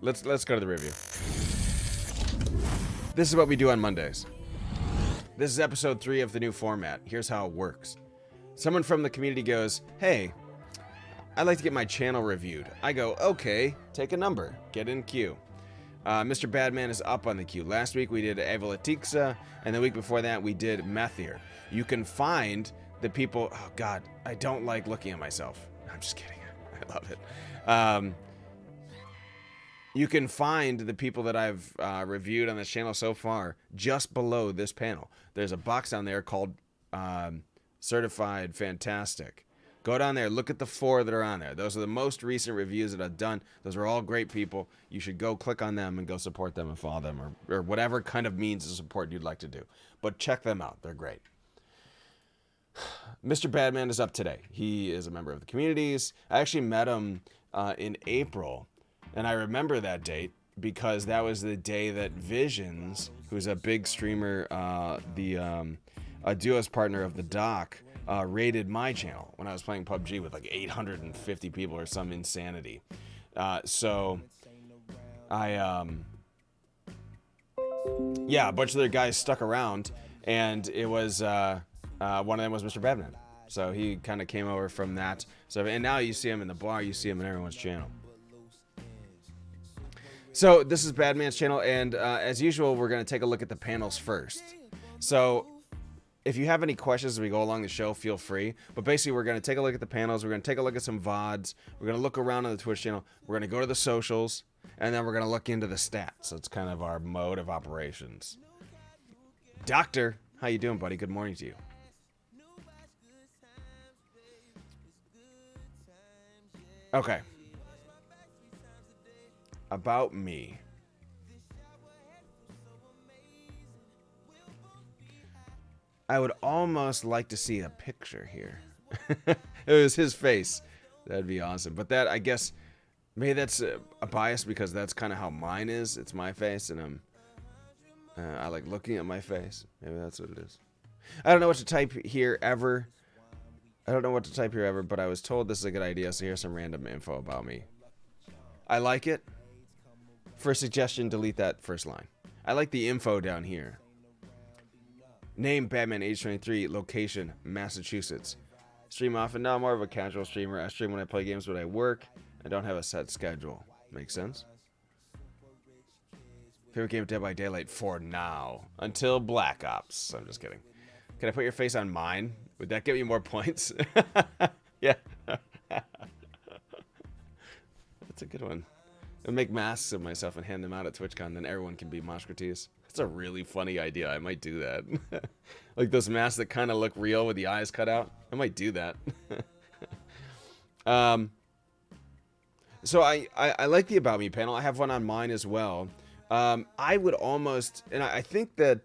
let's go to the review. This is what we do on Mondays. This is episode 3 of the new format. Here's how it works. Someone from the community goes, "Hey, I'd like to get my channel reviewed." I go, "Okay, take a number, get in queue." Mr. Badman is up on the queue. Last week we did Avalatixa, and the week before that we did Methir. You can find the people. Oh God, I don't like looking at myself. I'm just kidding. I love it. You can find the people that I've reviewed on this channel so far just below this panel. There's a box down there called Certified Fantastic. Go down there, look at the 4 that are on there. Those are the most recent reviews that I've done. Those are all great people. You should go click on them and go support them and follow them, or whatever kind of means of support you'd like to do. But check them out. They're great. Mr. Badman is up today. He is a member of the communities. I actually met him in April, and I remember that date because that was the day that Visions, who's a big streamer, a duos partner of the doc, raided my channel when I was playing PUBG with like 850 people or some insanity. So I, yeah, a bunch of their guys stuck around, and it was, one of them was Mr. Badman. So he kind of came over from that. So, and now you see him in the bar, you see him in everyone's channel. So this is Badman's channel, and as usual, we're going to take a look at the panels first. So if you have any questions as we go along the show, feel free. But basically, we're going to take a look at the panels. We're going to take a look at some VODs. We're going to look around on the Twitch channel. We're going to go to the socials. And then we're going to look into the stats. So it's kind of our mode of operations. Doctor, how you doing, buddy? Good morning to you. Okay. About me. I would almost like to see a picture here. It was his face. That'd be awesome. But that, I guess, maybe that's a bias because that's kind of how mine is. It's my face, and I like looking at my face. Maybe that's what it is. I don't know what to type here ever. But I was told this is a good idea, so here's some random info about me. I like it. For a suggestion, delete that first line. I like the info down here. Name, Batman, age 23, location, Massachusetts. Stream often, no, I'm more of a casual streamer. I stream when I play games, when I work. I don't have a set schedule. Makes sense? Favorite game of Dead by Daylight for now. Until Black Ops. I'm just kidding. Can I put your face on mine? Would that give you more points? Yeah. That's a good one. I'll make masks of myself and hand them out at TwitchCon, then everyone can be Mosh. That's a really funny idea. I might do that. Like those masks that kind of look real with the eyes cut out. I might do that. So I like the About Me panel. I have one on mine as well. I would almost, and I think that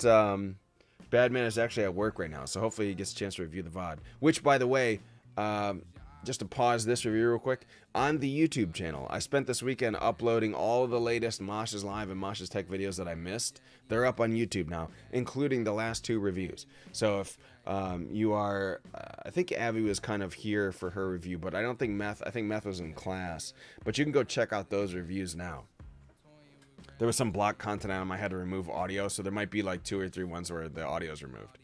Badman is actually at work right now, so hopefully he gets a chance to review the VOD. Which, by the way, just to pause this review real quick, on the YouTube channel, I spent this weekend uploading all of the latest Mosh's Live and Mosh's Tech videos that I missed. They're up on YouTube now, including the last 2 reviews. So if you are, I think Abby was kind of here for her review, but I don't think I think Meth was in class. But you can go check out those reviews now. There was some block content on them. I had to remove audio, so there might be like 2 or 3 ones where the audio is removed.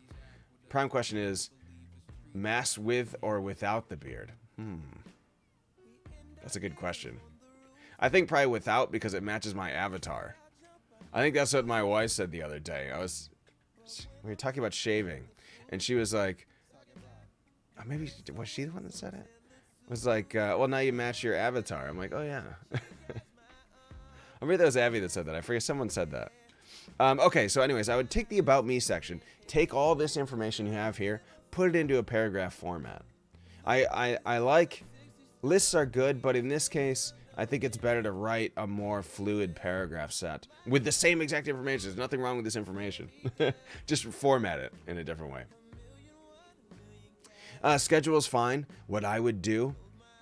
Prime question is, mask with or without the beard? That's a good question. I think probably without because it matches my avatar. I think that's what my wife said the other day. We were talking about shaving, and she was like, oh, maybe, was she the one that said it? It was like, well, now you match your avatar. I'm like, oh, yeah. I remember that was Abby that said that. I forget, someone said that. Okay, so anyways, I would take the About Me section, take all this information you have here, put it into a paragraph format. I like, lists are good, but in this case, I think it's better to write a more fluid paragraph set with the same exact information. There's nothing wrong with this information. Just format it in a different way. Schedule is fine. What I would do,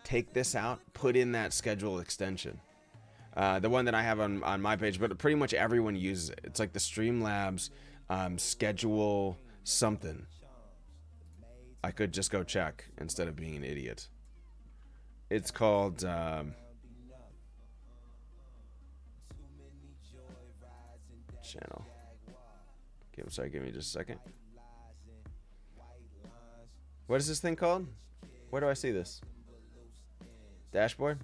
take this out, put in that schedule extension. The one that I have on my page, but pretty much everyone uses it. It's like the Streamlabs schedule something. I could just go check instead of being an idiot. It's called channel. Okay, I'm sorry, give me just a second. What is this thing called? Where do I see this? Dashboard?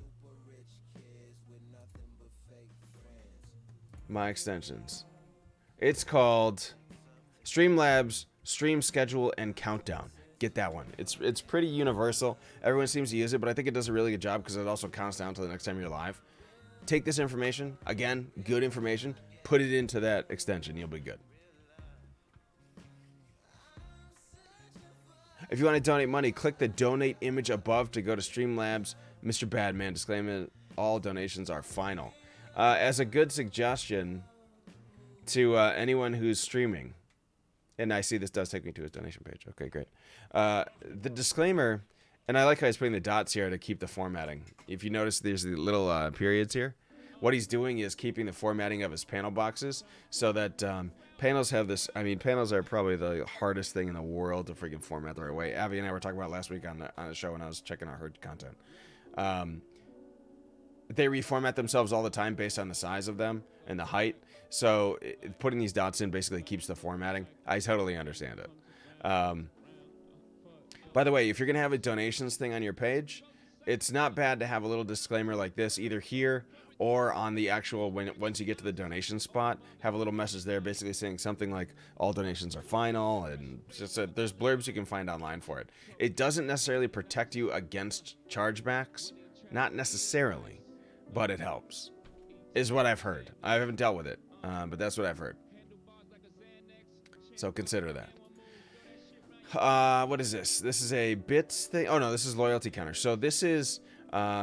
My extensions. It's called Streamlabs Stream Schedule and Countdown. Get that one. It's pretty universal. Everyone seems to use it, but I think it does a really good job because it also counts down to the next time you're live. Take this information, again, good information, put it into that extension. You'll be good. If you want to donate money, click the donate image above to go to Streamlabs. Mr. Badman, disclaimer, all donations are final. As a good suggestion to anyone who's streaming, and I see this does take me to his donation page. Okay, great. The disclaimer, and I like how he's putting the dots here to keep the formatting. If you notice, there's the little periods here. What he's doing is keeping the formatting of his panel boxes so that panels have this. I mean, panels are probably the hardest thing in the world to freaking format the right way. Abby and I were talking about last week on the show when I was checking our herd content. They reformat themselves all the time based on the size of them and the height. So putting these dots in basically keeps the formatting. I totally understand it. By the way, if you're going to have a donations thing on your page, it's not bad to have a little disclaimer like this, either here or on the actual, once you get to the donation spot, have a little message there basically saying something like all donations are final, and just there's blurbs you can find online for it. It doesn't necessarily protect you against chargebacks, not necessarily, but it helps, is what I've heard. I haven't dealt with it, but that's what I've heard. So consider that. What is this? This is a bits thing. Oh no, this is loyalty counter. So this is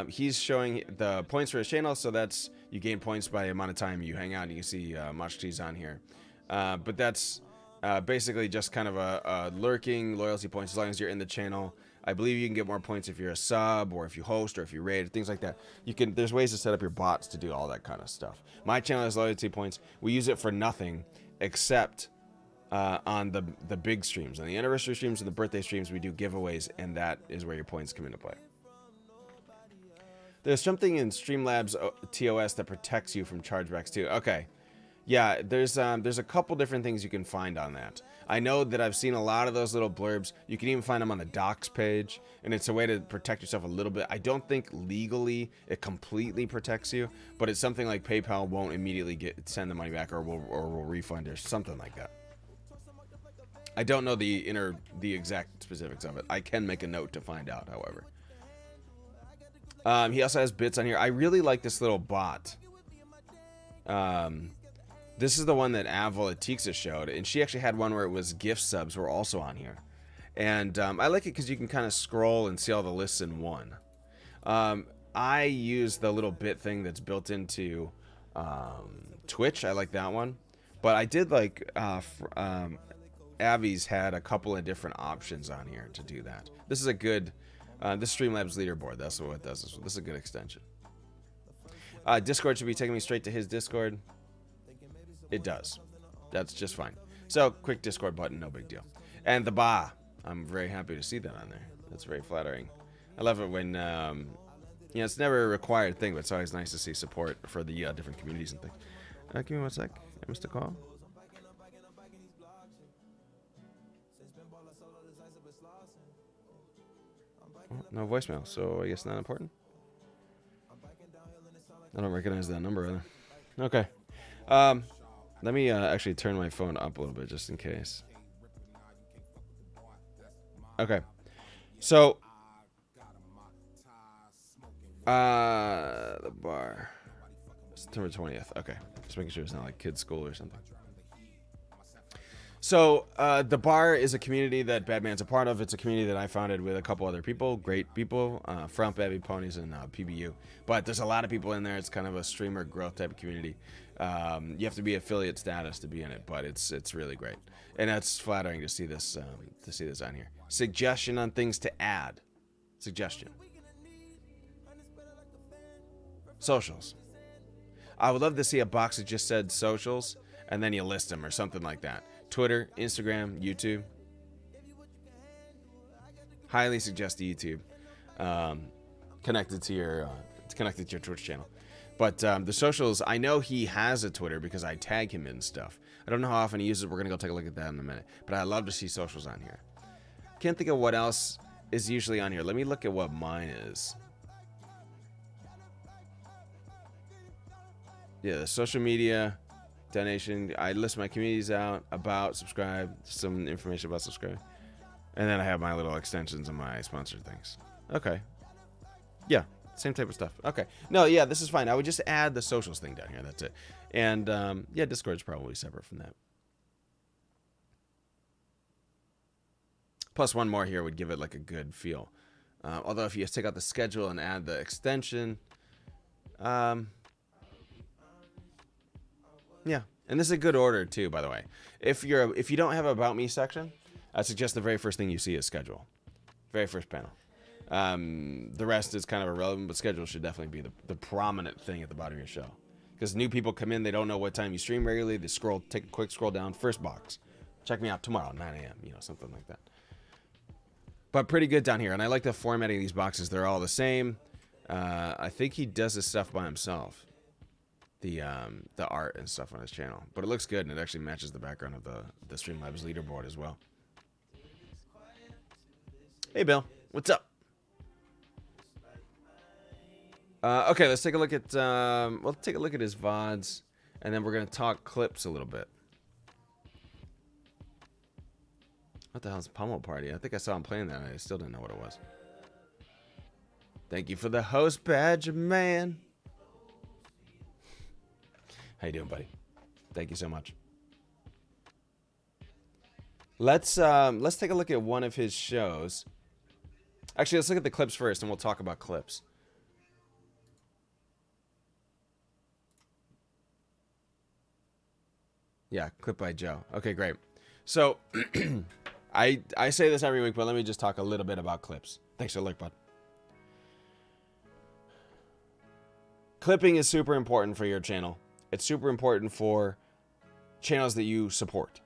he's showing the points for his channel. So that's, you gain points by the amount of time you hang out. And you can see Mosh T's on here, but that's basically just kind of a lurking loyalty points as long as you're in the channel. I believe you can get more points if you're a sub or if you host or if you raid, things like that. You can. There's ways to set up your bots to do all that kind of stuff. My channel has loyalty points. We use it for nothing except on the big streams. On the anniversary streams and the birthday streams, we do giveaways, and that is where your points come into play. There's something in Streamlabs TOS that protects you from chargebacks too. Okay. Yeah, there's a couple different things you can find on that. I know that I've seen a lot of those little blurbs. You can even find them on the docs page, and it's a way to protect yourself a little bit. I don't think legally it completely protects you, but it's something like PayPal won't immediately send the money back, or will refund or something like that. I don't know the exact specifics of it. I can make a note to find out, however. He also has bits on here. I really like this little bot. This is the one that Avril Atixa showed, and she actually had one where it was gift subs were also on here. And I like it because you can kind of scroll and see all the lists in one. I use the little bit thing that's built into Twitch. I like that one. But I did like Abby's had a couple of different options on here to do that. This is a good, this Streamlabs leaderboard, that's what it does. This is a good extension. Discord should be taking me straight to his Discord. It does. That's just fine. So, quick Discord button, no big deal. And the ba, I'm very happy to see that on there. That's very flattering. I love it when, you know, it's never a required thing, but it's always nice to see support for the different communities and things. Give me one sec. I missed a call. Oh, no voicemail, so I guess not important. I don't recognize that number either. Okay. Let me actually turn my phone up a little bit just in case. Okay. So, the bar. September 20th. Okay. Just making sure it's not like kids' school or something. So, the bar is a community that Badman's a part of. It's a community that I founded with a couple other people, great people, from Babby Ponies and PBU. But there's a lot of people in there. It's kind of a streamer growth type of community. You have to be affiliate status to be in it, but it's really great, and that's flattering to see this on here. Suggestion on things to add. Suggestion. Socials. I would love to see a box that just said socials, and then you list them or something like that. Twitter, Instagram, YouTube. Highly suggest YouTube. Connected to your Twitch channel. But the socials, I know he has a Twitter because I tag him in stuff. I don't know how often he uses it. We're going to go take a look at that in a minute. But I love to see socials on here. Can't think of what else is usually on here. Let me look at what mine is. Yeah, the social media, donation. I list my communities out, about, subscribe, some information about subscribe. And then I have my little extensions and my sponsored things. Okay. Yeah, same type of stuff. Okay. No, yeah, this is fine. I would just add the socials thing down here. That's it. And yeah, Discord's probably separate from that. Plus one more here would give it like a good feel. Although if you just take out the schedule and add the extension, yeah. And this is a good order too, by the way. If you don't have an About Me section, I suggest the very first thing you see is schedule. Very first panel. The rest is kind of irrelevant, but schedule should definitely be the prominent thing at the bottom of your show. Because new people come in, they don't know what time you stream regularly. They take a quick scroll down, first box. Check me out tomorrow, 9 a.m., something like that. But pretty good down here, and I like the formatting of these boxes. They're all the same. I think he does his stuff by himself. The art and stuff on his channel. But it looks good, and it actually matches the background of the Streamlabs leaderboard as well. Hey, Bill. What's up? Okay, let's take a look at we'll take a look at his VODs, and then we're gonna talk clips a little bit. What the hell's Pummel Party? I think I saw him playing that. I still didn't know what it was. Thank you for the host badge, man. How you doing, buddy? Thank you so much. Let's take a look at one of his shows. Actually, let's look at the clips first, and we'll talk about clips. Yeah, clip by Joe. Okay, great. So, I say this every week, but let me just talk a little bit about clips. Thanks for the lurk, bud. Clipping is super important for your channel. It's super important for channels that you support.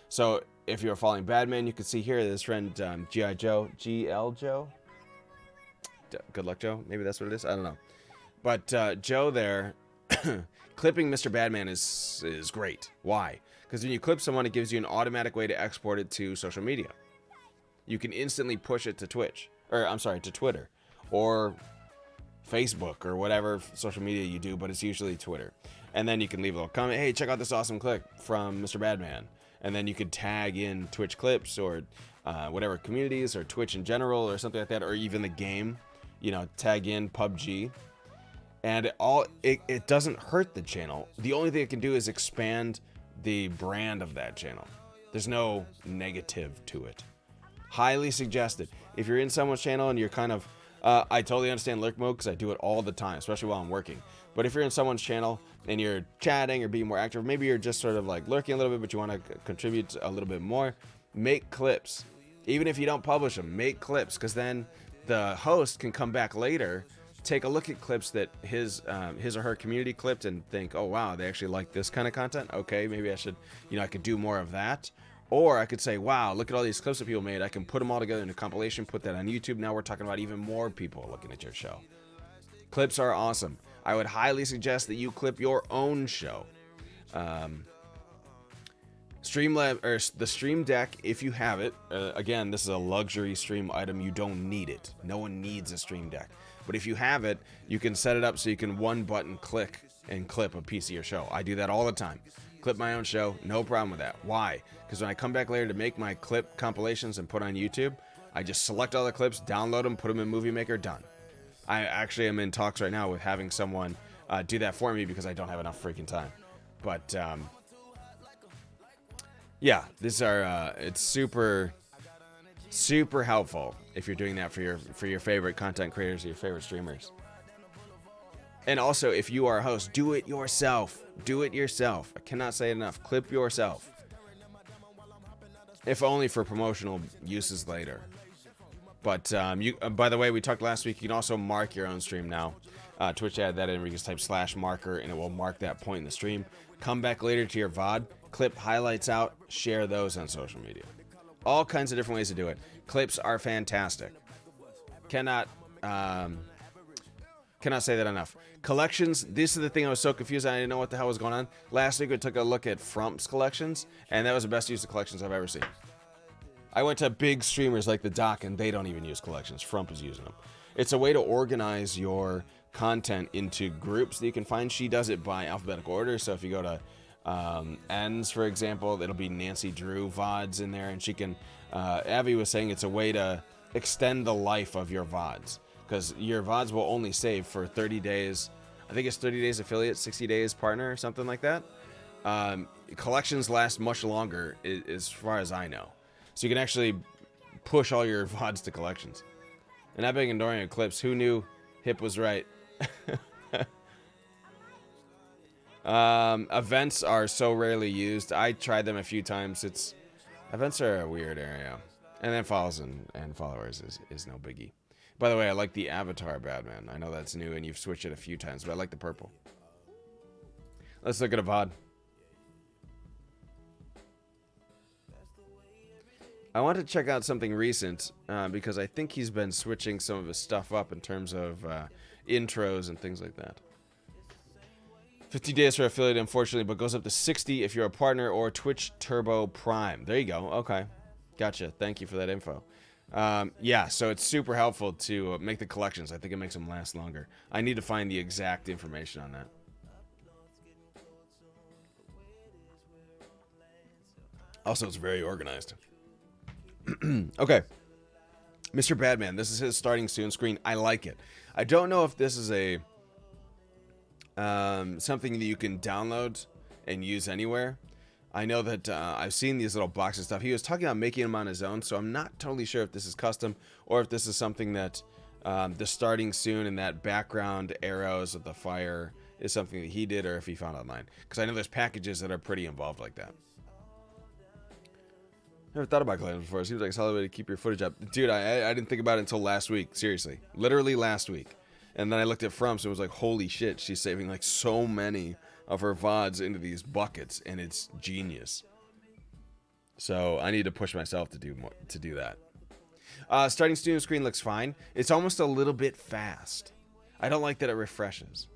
So, if you're following Badman, you can see here this friend G.I. Joe, GL Joe. Good luck, Joe. Maybe that's what it is. I don't know. But Joe there, clipping Mr. Badman is great. Why? Because when you clip someone, it gives you an automatic way to export it to social media. You can instantly push it to Twitch, or I'm sorry, to Twitter, or Facebook, or whatever social media you do, but it's usually Twitter. And then you can leave a little comment. Hey, check out this awesome clip from Mr. Badman. And then you could tag in Twitch clips or whatever communities or Twitch in general or something like that, or even the game. Tag in PUBG. And it doesn't hurt the channel. The only thing it can do is expand the brand of that channel. There's no negative to it. Highly suggested. If you're in someone's channel and you're kind of, I totally understand lurk mode because I do it all the time, especially while I'm working. But if you're in someone's channel and you're chatting or being more active, maybe you're just sort of like lurking a little bit, but you want to contribute a little bit more, make clips. Even if you don't publish them, make clips, because then the host can come back later, take a look at clips that his or her community clipped and think, oh wow, they actually like this kind of content. Okay, maybe I should, I could do more of that. Or I could say, wow, look at all these clips that people made. I can put them all together in a compilation, put that on YouTube. Now we're talking about even more people looking at your show. Clips are awesome. I would highly suggest that you clip your own show. Streamlab or the Stream Deck, if you have it, again, this is a luxury stream item. You don't need it. No one needs a Stream Deck. But if you have it, you can set it up so you can one button click and clip a piece of your show. I do that all the time. Clip my own show, no problem with that. Why? Because when I come back later to make my clip compilations and put on YouTube, I just select all the clips, download them, put them in Movie Maker, done. I actually am in talks right now with having someone do that for me because I don't have enough freaking time. But yeah, these are it's super helpful if you're doing that for your favorite content creators or your favorite streamers. And also, if you are a host, do it yourself. Do it yourself. I cannot say it enough. Clip yourself. If only for promotional uses later. But by the way, we talked last week, you can also mark your own stream now. Twitch added that in where you just type /marker and it will mark that point in the stream. Come back later to your VOD, clip highlights out, share those on social media. All kinds of different ways to do it. Clips are fantastic. Cannot Cannot say that enough. Collections, this is the thing I was so confused. I didn't know what the hell was going on. Last week we took a look at Frump's collections, and that was the best use of collections I've ever seen. I went to big streamers like the Doc, and they don't even use collections. Frump is using them. It's a way to organize your content into groups that you can find. She does it by alphabetical order, so if you go to Ends, for example, it'll be Nancy Drew VODs in there, and she can, Abby was saying it's a way to extend the life of your VODs, because your VODs will only save for 30 days. I think it's 30 days affiliate, 60 days partner, or something like that. Collections last much longer, as far as I know. So you can actually push all your VODs to collections. And Epic and Dorian Eclipse, who knew Hip was right? Events are so rarely used. I tried them a few times. Events are a weird area. And then follows and followers is no biggie. By the way, I like the avatar Batman. I know that's new and you've switched it a few times, but I like the purple. Let's look at a VOD. I want to check out something recent because I think he's been switching some of his stuff up in terms of intros and things like that. 50 days for affiliate, unfortunately, but goes up to 60 if you're a partner or Twitch Turbo Prime. There you go. Okay. Gotcha. Thank you for that info. Yeah, so it's super helpful to make the collections. I think it makes them last longer. I need to find the exact information on that. Also, it's very organized. Okay. Mr. Badman, this is his starting soon screen. I like it. I don't know if this is a something that you can download and use anywhere. I know that I've seen these little boxes stuff. He was talking about making them on his own, so I'm not totally sure if this is custom or if this is something that the starting soon and that background arrows with the fire is something that he did or if he found online. Because I know there's packages that are pretty involved like that. Never thought about collecting before. It seems like a solid way to keep your footage up. Dude, I didn't think about it until last week. Seriously. Literally last week. And then I looked at Frumps and was like, holy shit, she's saving like so many of her VODs into these buckets, and it's genius. So I need to push myself to do that. Starting studio screen looks fine. It's almost a little bit fast. I don't like that it refreshes.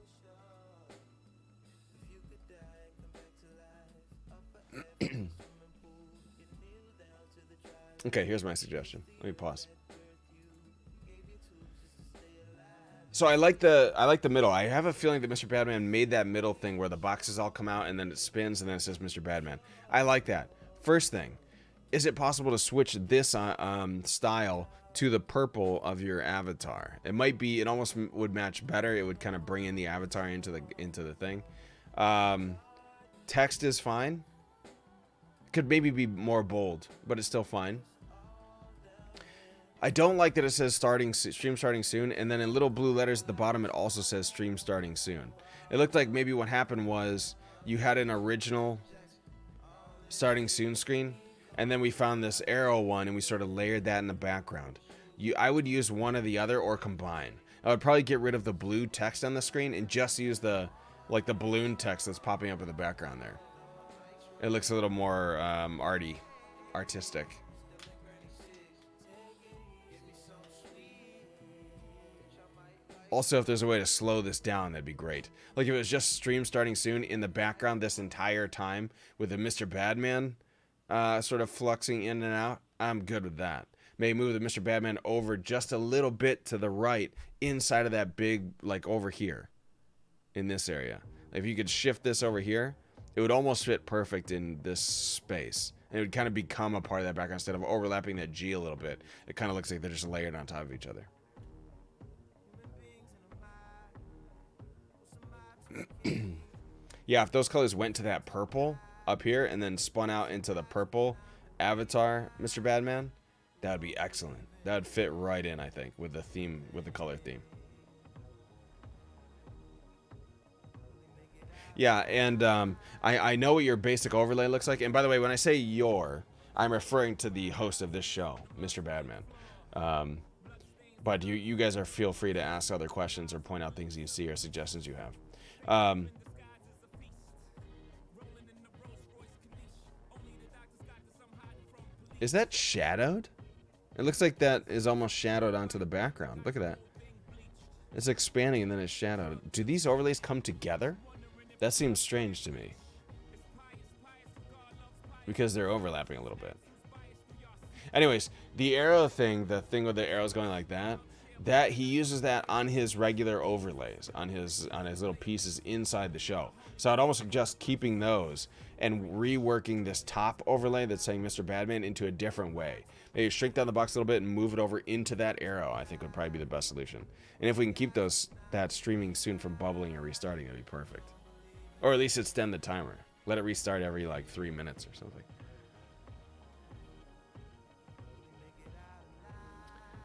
Okay, here's my suggestion. Let me pause. So I like the middle. I have a feeling that Mr. Badman made that middle thing where the boxes all come out and then it spins and then it says Mr. Badman. I like that. First thing, is it possible to switch this style to the purple of your avatar? It might be. It almost would match better. It would kind of bring in the avatar into the thing. Text is fine. Could maybe be more bold, but it's still fine. I don't like that it says stream starting soon, and then in little blue letters at the bottom it also says stream starting soon. It looked like maybe what happened was you had an original starting soon screen, and then we found this arrow one and we sort of layered that in the background. I would use one or the other or combine. I would probably get rid of the blue text on the screen and just use the balloon text that's popping up in the background there. It looks a little more artistic. Also, if there's a way to slow this down, that'd be great. Like if it was just stream starting soon in the background this entire time with a Mr. Badman sort of fluxing in and out, I'm good with that. Maybe move the Mr. Badman over just a little bit to the right inside of that big, like over here in this area. If you could shift this over here, it would almost fit perfect in this space. And it would kind of become a part of that background instead of overlapping that G a little bit. It kind of looks like they're just layered on top of each other. Yeah, if those colors went to that purple up here and then spun out into the purple avatar, Mr. Badman, that would be excellent. That would fit right in, I think, with the theme, with the color theme. Yeah, and I know what your basic overlay looks like. And by the way, when I say your, I'm referring to the host of this show, Mr. Badman. But you guys feel free to ask other questions or point out things you see or suggestions you have. Is that shadowed? It looks like that is almost shadowed onto the background. Look at that. It's expanding and then it's shadowed. Do these overlays come together? That seems strange to me. Because they're overlapping a little bit. Anyways, the arrow thing, the thing with the arrows going like that, that he uses that on his regular overlays, on his little pieces inside the show. So I'd almost suggest keeping those and reworking this top overlay that's saying Mr. Badman into a different way. Maybe shrink down the box a little bit and move it over into that arrow, I think would probably be the best solution. And if we can keep that streaming soon from bubbling or restarting, that'd be perfect. Or at least extend the timer. Let it restart every like 3 minutes or something.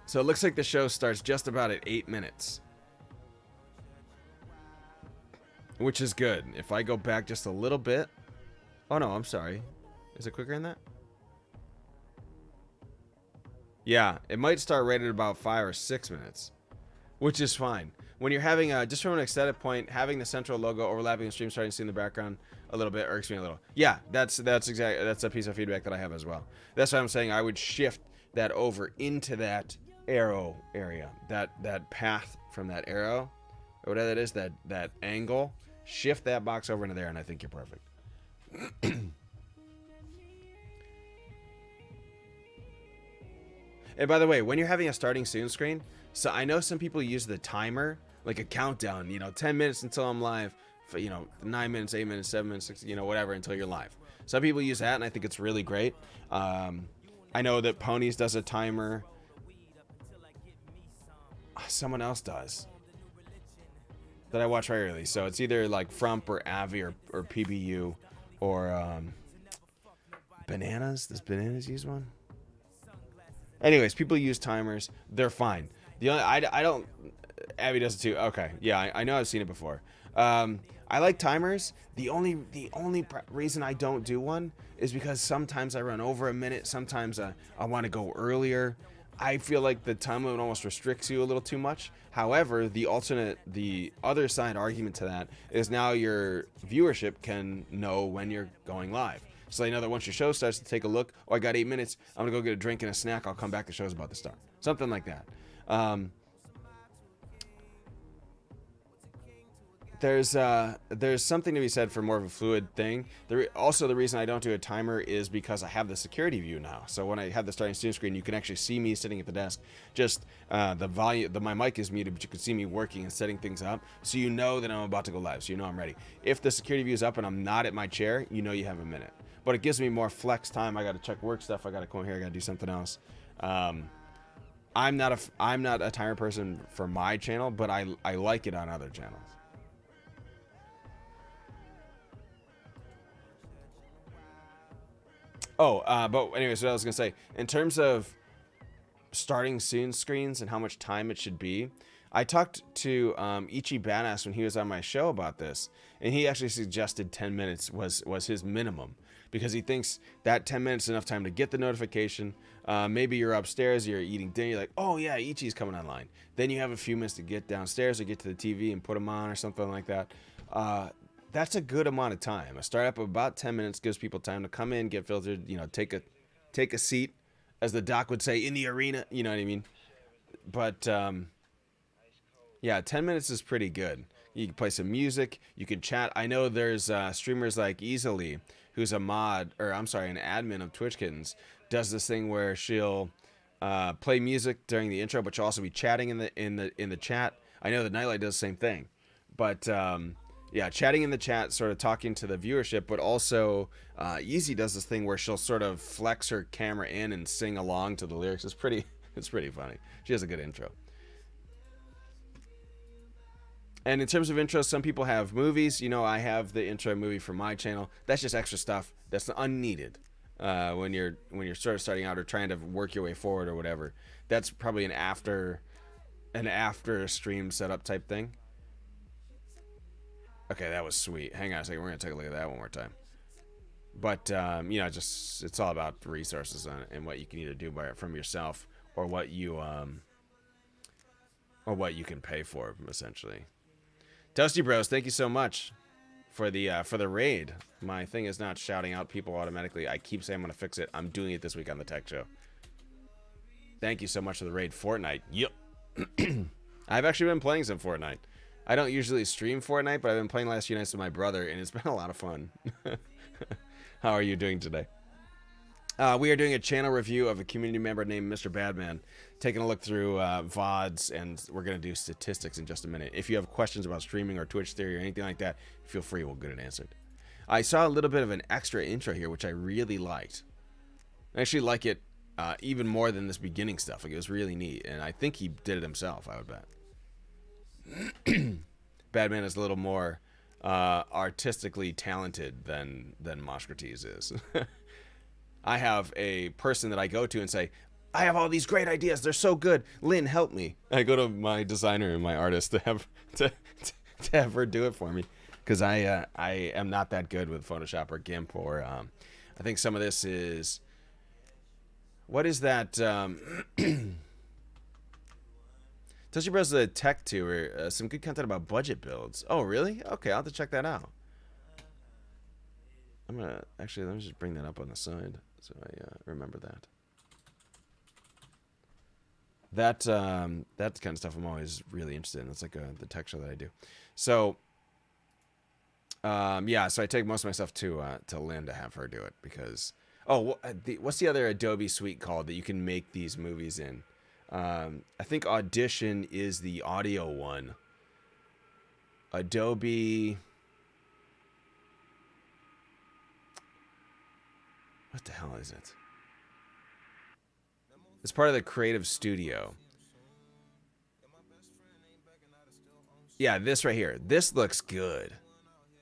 So it looks like the show starts just about at 8 minutes. Which is good. If I go back just a little bit. Oh no, I'm sorry. Is it quicker than that? Yeah, it might start right at about 5 or 6 minutes. Which is fine. When you're having just from an extended point, having the central logo overlapping the stream starting to see in the background a little bit irks me a little. Yeah, that's a piece of feedback that I have as well. That's why I'm saying I would shift that over into that arrow area, that path from that arrow, or whatever that is, that angle. Shift that box over into there, and I think you're perfect. And by the way, when you're having a starting soon screen, so I know some people use the timer, like a countdown, 10 minutes until I'm live, 9 minutes, 8 minutes, 7 minutes, 6, whatever, until you're live. Some people use that, and I think it's really great. I know that Ponies does a timer. Someone else does that I watch regularly. So it's either like Frump or Avi or PBU or Bananas. Does Bananas use one? Anyways, people use timers. They're fine. The only I don't. Abby does it too. Okay, yeah, I know I've seen it before. I like timers. The only reason I don't do one is because sometimes I run over a minute. Sometimes I want to go earlier. I feel like the time limit almost restricts you a little too much. However, the other side argument to that is now your viewership can know when you're going live. So they know that once your show starts to take a look, I got 8 minutes, I'm going to go get a drink and a snack, I'll come back, the show's about to start. Something like that. There's something to be said for more of a fluid thing. Also, the reason I don't do a timer is because I have the security view now. So when I have the starting student screen, you can actually see me sitting at the desk. Just the volume, my mic is muted, but you can see me working and setting things up. So you know that I'm about to go live. So you know I'm ready. If the security view is up and I'm not at my chair, you know you have a minute. But it gives me more flex time. I got to check work stuff. I got to come here. I got to do something else. I'm not a timer person for my channel, but I like it on other channels. But anyways, what I was gonna say, in terms of starting soon screens and how much time it should be, I talked to Ichi Badass when he was on my show about this, and he actually suggested 10 minutes was his minimum, because he thinks that 10 minutes is enough time to get the notification. Maybe you're upstairs, you're eating dinner, you're like, oh yeah, Ichi's coming online. Then you have a few minutes to get downstairs or get to the TV and put him on or something like that. That's a good amount of time. A startup of about 10 minutes gives people time to come in, get filtered, take a seat, as the doc would say, in the arena, you know what I mean? But, yeah, 10 minutes is pretty good. You can play some music, you can chat. I know there's streamers like Easily, who's an admin of Twitch Kittens, does this thing where she'll play music during the intro, but she'll also be chatting in the chat. I know that Nightlight does the same thing. But, yeah, chatting in the chat, sort of talking to the viewership, but also Easy does this thing where she'll sort of flex her camera in and sing along to the lyrics. It's pretty funny. She has a good intro. And in terms of intros, some people have movies. I have the intro movie for my channel. That's just extra stuff that's unneeded when you're sort of starting out or trying to work your way forward or whatever. That's probably an after stream setup type thing. Okay, that was sweet. Hang on a second. We're going to take a look at that one more time. But, it's all about resources and what you can either do from yourself or what you can pay for, essentially. Toasty Bros, thank you so much for the raid. My thing is not shouting out people automatically. I keep saying I'm going to fix it. I'm doing it this week on the Tech Show. Thank you so much for the raid. Fortnite. Yep. I've actually been playing some Fortnite. I don't usually stream Fortnite, but I've been playing last few nights with my brother, and it's been a lot of fun. How are you doing today? We are doing a channel review of a community member named Mr. Badman, taking a look through VODs, and we're going to do statistics in just a minute. If you have questions about streaming or Twitch theory or anything like that, feel free, we'll get it answered. I saw a little bit of an extra intro here, which I really liked. I actually like it even more than this beginning stuff. Like, it was really neat, and I think he did it himself, I would bet. Badman is a little more artistically talented than Mosh is. I have a person that I go to and say, I have all these great ideas. They're so good. Lynn, help me. I go to my designer and my artist to have her do it for me, because I am not that good with Photoshop or GIMP or I think some of this is, what is that? Toasty Bros the tech tour, some good content about budget builds. Oh, really? Okay, I'll have to check that out. I'm gonna actually, let me just bring that up on the side so I remember that. That kind of stuff I'm always really interested in. It's like the tech show that I do. So yeah, so I take most of my stuff to Lynn to have her do it, because what's the other Adobe suite called that you can make these movies in? I think Audition is the audio one. Adobe, what the hell is it? It's part of the Creative Studio. Yeah, this right here. This looks good.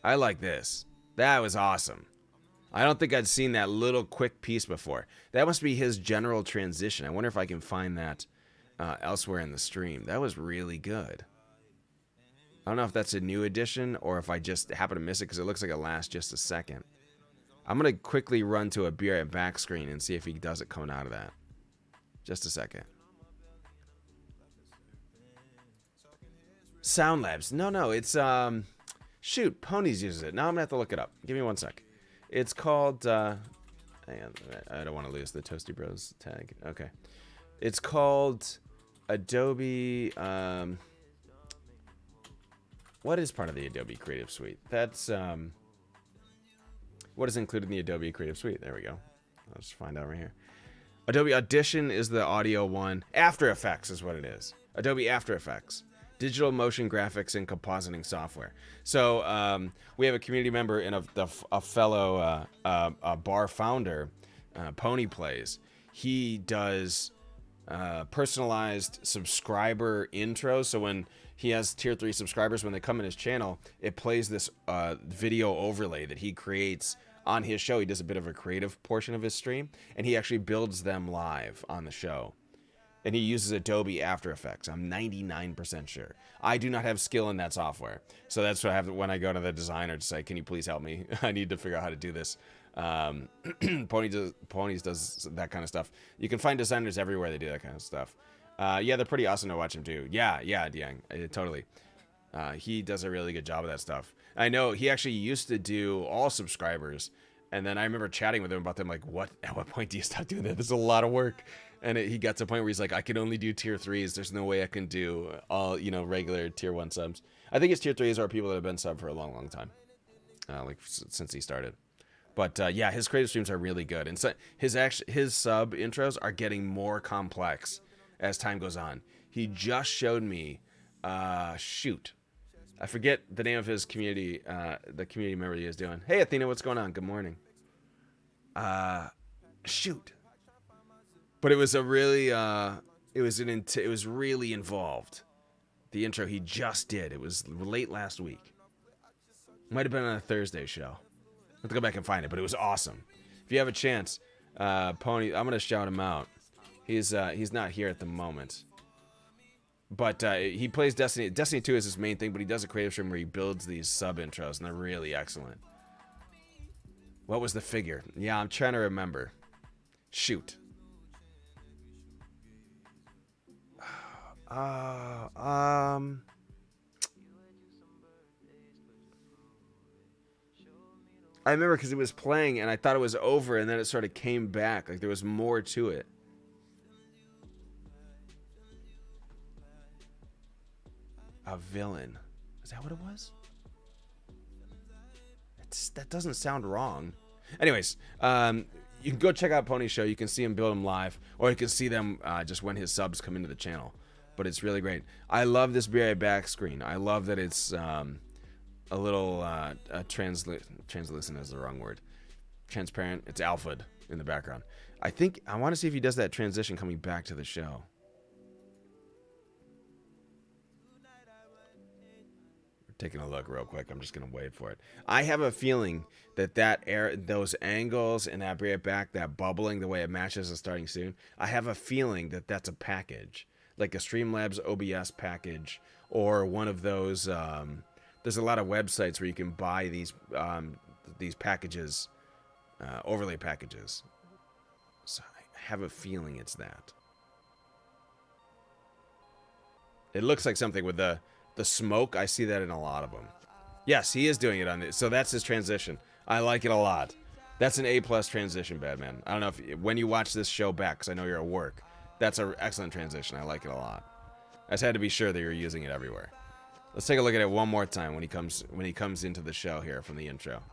I like this. That was awesome. I don't think I'd seen that little quick piece before. That must be his general transition. I wonder if I can find that elsewhere in the stream. That was really good. I don't know if that's a new addition or if I just happen to miss it, because it looks like it lasts just a second. I'm going to quickly run to a Be Right Back screen and see if he does it coming out of that. Just a second. Sound Labs. No, it's shoot, Ponies uses it. Now I'm gonna have to look it up. Give me one sec. It's called hang on, I don't want to lose the Toasty Bros tag. Okay. It's called Adobe what is part of the Adobe Creative Suite? That's what is included in the Adobe Creative Suite? There we go. I'll just find out right here. Adobe Audition is the audio one. After Effects is what it is. Adobe After Effects. Digital motion graphics and compositing software. So we have a community member and a fellow bar founder, Pony Plays. He does personalized subscriber intros. So when he has tier 3 subscribers, when they come in his channel, it plays this video overlay that he creates on his show. He does a bit of a creative portion of his stream, and he actually builds them live on the show. And he uses Adobe After Effects. I'm 99% sure. I do not have skill in that software. So that's what I have when I go to the designer to say, can you please help me? I need to figure out how to do this. Ponies does that kind of stuff. You can find designers everywhere that do that kind of stuff. Yeah, they're pretty awesome to watch him do. Yeah, Diang, totally. He does a really good job of that stuff. I know he actually used to do all subscribers. And then I remember chatting with him about them, like, at what point do you stop doing that? There's a lot of work. And he got to a point where he's like, I can only do tier 3s. There's no way I can do all, regular tier 1 subs. I think his tier 3s are people that have been sub for a long, long time. Like since he started. But yeah, his creative streams are really good. And so his sub intros are getting more complex as time goes on. He just showed me, shoot. I forget the name of his community, the community member he is doing. Hey, Athena, what's going on? Good morning. Shoot. But it was a really, it was really involved. The intro he just did. It was late last week. Might have been on a Thursday show. I have to go back and find it, but it was awesome. If you have a chance, Pony, I'm gonna shout him out. He's not here at the moment. But he plays Destiny. Destiny 2 is his main thing, but he does a creative stream where he builds these sub intros, and they're really excellent. What was the figure? Yeah, I'm trying to remember. Shoot. I remember because it was playing, and I thought it was over, and then it sort of came back. Like there was more to it. villain. Is that what it was? That doesn't sound wrong. Anyways, you can go check out Pony's show. You can see him build them live, or you can see them just when his subs come into the channel. But it's really great. I love this Be Right Back screen. I love that it's a little translucent is the wrong word. Transparent. It's alpha'd in the background. I want to see if he does that transition coming back to the show. Taking a look real quick. I'm just gonna wait for it. I have a feeling that those angles and that Bring It Back, that bubbling, the way it matches the starting soon. I have a feeling that that's a package, like a Streamlabs OBS package, or one of those. There's a lot of websites where you can buy these packages, overlay packages. So I have a feeling it's that. It looks like something with the smoke. I see that in a lot of them. Yes, he is doing it on this. So that's his transition. I like it a lot. That's an A+ transition, Badman. I don't know if when you watch this show back, because I know you're at work, that's an excellent transition. I like it a lot. I just had to be sure that you're using it everywhere. Let's take a look at it one more time when he comes into the show here from the intro.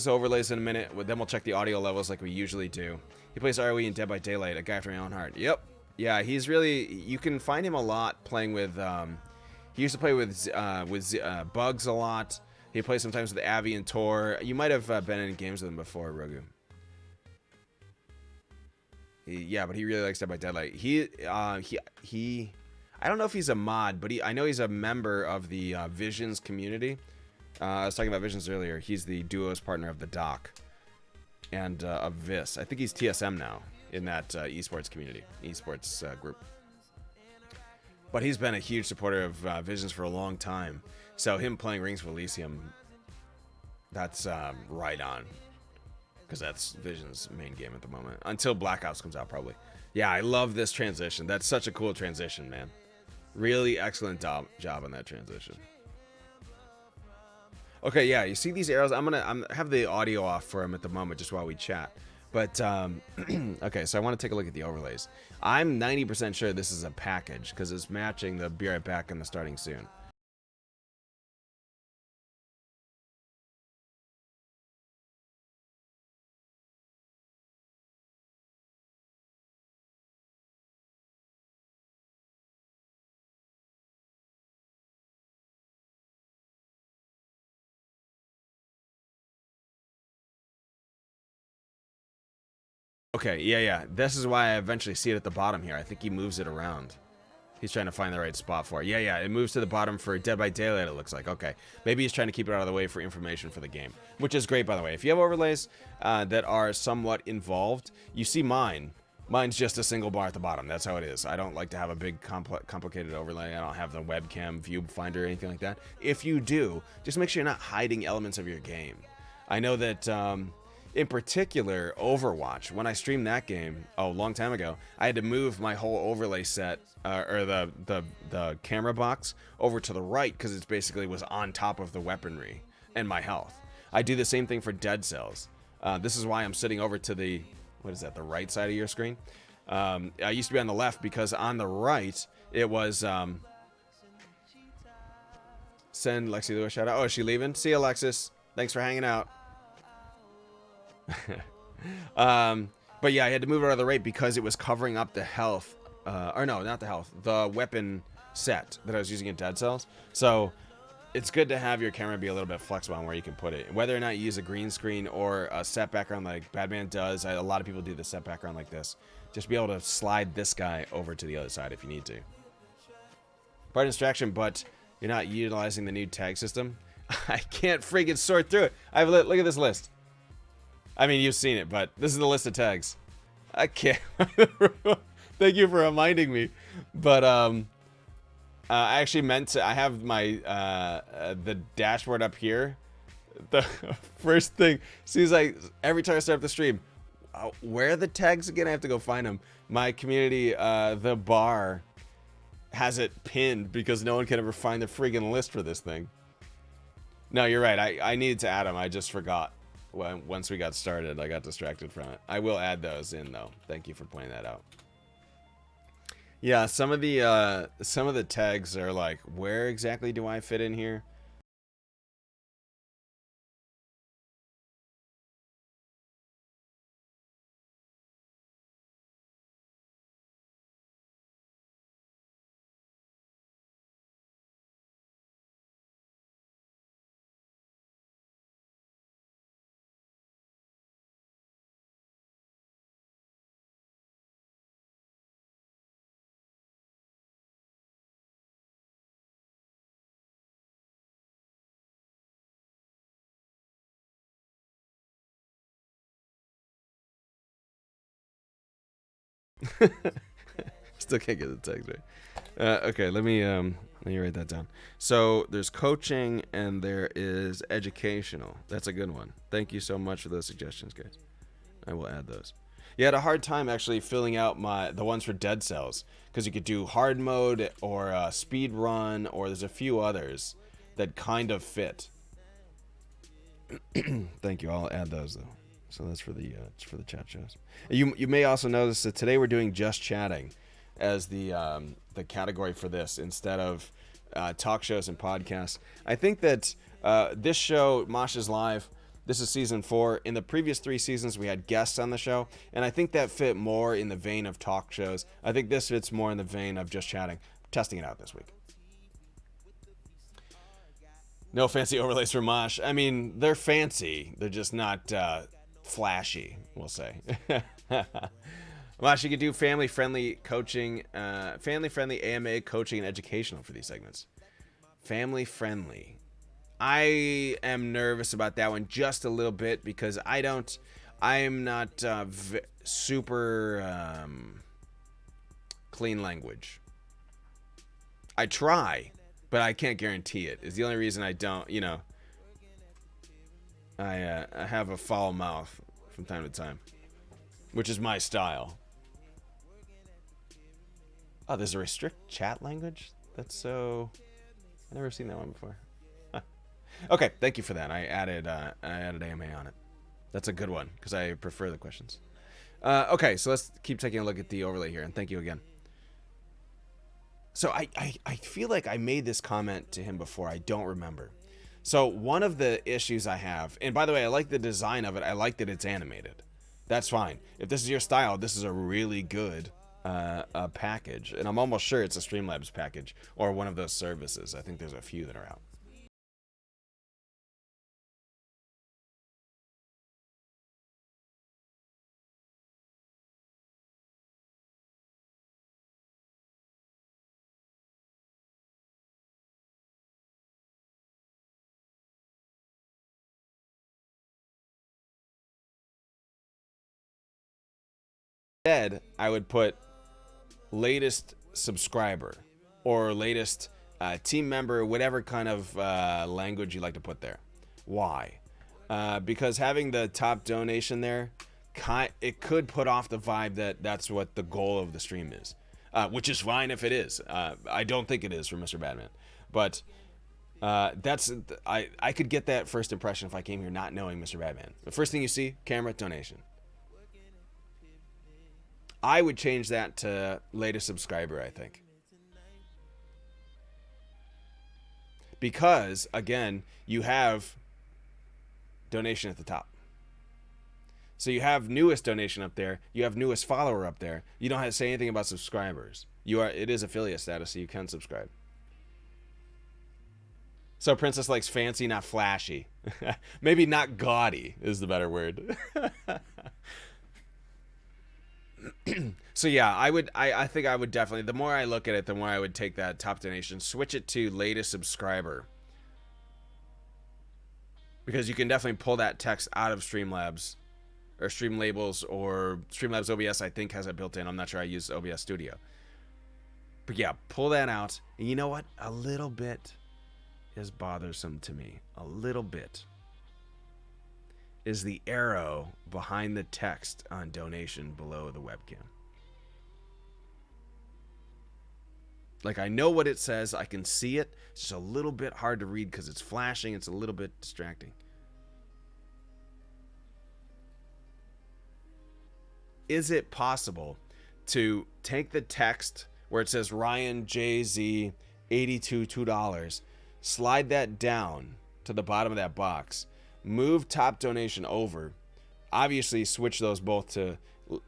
Overlays in a minute, then we'll check the audio levels like we usually do. He plays ROE in Dead by Daylight, a guy after my own heart. Yep. Yeah, he's really, you can find him a lot playing with, he used to play with Bugs a lot. He plays sometimes with Avi and Tor. You might have been in games with him before, Rogu. Yeah, but he really likes Dead by Daylight. I don't know if he's a mod, but I know he's a member of the Visions community. I was talking about Visions earlier. He's the duos partner of the Doc and of Vis. I think he's TSM now in that esports community, esports group. But he's been a huge supporter of Visions for a long time. So him playing Rings of Elysium, that's right on. Because that's Visions' main game at the moment. Until Black Ops comes out, probably. Yeah, I love this transition. That's such a cool transition, man. Really excellent job on that transition. Okay, yeah, you see these arrows? I'm have the audio off for him at the moment just while we chat. But, okay, so I want to take a look at the overlays. I'm 90% sure this is a package because it's matching the Be Right Back and the Starting Soon. Okay, yeah. This is why I eventually see it at the bottom here. I think he moves it around. He's trying to find the right spot for it. Yeah, it moves to the bottom for Dead by Daylight, it looks like. Okay, maybe he's trying to keep it out of the way for information for the game, which is great, by the way. If you have overlays that are somewhat involved, you see mine. Mine's just a single bar at the bottom. That's how it is. I don't like to have a big, complicated overlay. I don't have the webcam viewfinder or anything like that. If you do, just make sure you're not hiding elements of your game. I know that... in particular, Overwatch, when I streamed that game a long time ago, I had to move my whole overlay set, or the camera box, over to the right because it basically was on top of the weaponry and my health. I do the same thing for Dead Cells. This is why I'm sitting over to the, what is that, the right side of your screen? I used to be on the left because on the right, it was... Send Lexi Lou a shout out. Oh, is she leaving? See you, Alexis. Thanks for hanging out. But yeah, I had to move it out of the right because it was covering up the health, or no, not the health, the weapon set that I was using in Dead Cells. So it's good to have your camera be a little bit flexible on where you can put it. Whether or not you use a green screen or a set background like Badman does, a lot of people do the set background like this. Just be able to slide this guy over to the other side if you need to. Part of distraction, but you're not utilizing the new tag system. I can't freaking sort through it. Look at this list. I mean, you've seen it, but this is the list of tags. I can't. Thank you for reminding me. But I actually meant to. I have my the dashboard up here. The first thing seems like every time I start up the stream, where are the tags again? I have to go find them. My community, the bar, has it pinned because no one can ever find the friggin' list for this thing. No, you're right. I needed to add them. I just forgot. Once we got started, I got distracted from it. I will add those in, though. Thank you for pointing that out. Yeah, some of the tags are like, where exactly do I fit in here? Still can't get the tags right. Okay, let me write that down. So there's coaching and there is educational. That's a good one. Thank you so much for those suggestions, guys. I will add those. You had a hard time actually filling out the ones for Dead Cells because you could do hard mode or speed run, or there's a few others that kind of fit. Thank you. I'll add those though. So that's for the chat shows. You may also notice that today we're doing just chatting as the category for this instead of talk shows and podcasts. I think that this show, Mosh is Live, this is season 4. In the previous 3 seasons, we had guests on the show, and I think that fit more in the vein of talk shows. I think this fits more in the vein of just chatting. I'm testing it out this week. No fancy overlays for Mosh. I mean, they're fancy. They're just not flashy, we'll say. Mosh, you could do family-friendly coaching, family-friendly AMA coaching and educational for these segments. Family-friendly. I am nervous about that one just a little bit because I'm not super clean language. I try, but I can't guarantee it. Is the only reason I don't, I have a foul mouth from time to time, which is my style. Oh, there's a restrict chat language? That's so... I've never seen that one before. Okay, thank you for that. I added AMA on it. That's a good one, because I prefer the questions. Okay, so let's keep taking a look at the overlay here, and thank you again. So I feel like I made this comment to him before. I don't remember. So one of the issues I have, and by the way, I like the design of it. I like that it's animated. That's fine. If this is your style, this is a really good package. And I'm almost sure it's a Streamlabs package or one of those services. I think there's a few that are out. Instead, I would put latest subscriber or latest team member, whatever kind of language you like to put there. Why? Because having the top donation there, it could put off the vibe that that's what the goal of the stream is, which is fine if it is. I don't think it is for Mr. Badman, but I could get that first impression if I came here not knowing Mr. Badman. The first thing you see, camera, donation. I would change that to latest subscriber, I think. Because, again, you have donation at the top. So you have newest donation up there. You have newest follower up there. You don't have to say anything about subscribers. It is affiliate status, so you can subscribe. So Princess likes fancy, not flashy. Maybe not gaudy is the better word. So yeah, I think I would definitely, the more I look at it, the more I would take that top donation, switch it to latest subscriber. Because you can definitely pull that text out of Streamlabs or Streamlabs or Streamlabs OBS, I think has it built in. I'm not sure, I use OBS Studio. But yeah, pull that out. And you know what? A little bit is bothersome to me. A little bit. is the arrow behind the text on donation below the webcam. Like, I know what it says. I can see it. It's just a little bit hard to read because it's flashing. It's a little bit distracting. Is it possible to take the text where it says Ryan JZ 82 $2, slide that down to the bottom of that box, move top donation over, obviously switch those both to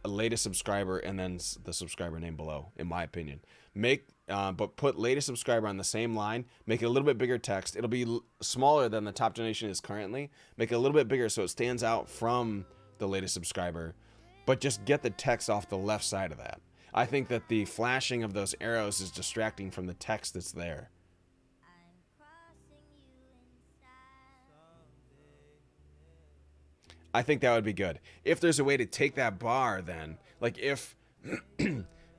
latest subscriber and then the subscriber name below, in my opinion. But put latest subscriber on the same line, make it a little bit bigger text. It'll be smaller than the top donation is currently. Make it a little bit bigger so it stands out from the latest subscriber, but just get the text off the left side of that. I think that the flashing of those arrows is distracting from the text that's there. I think that would be good. If there's a way to take that bar then, like if,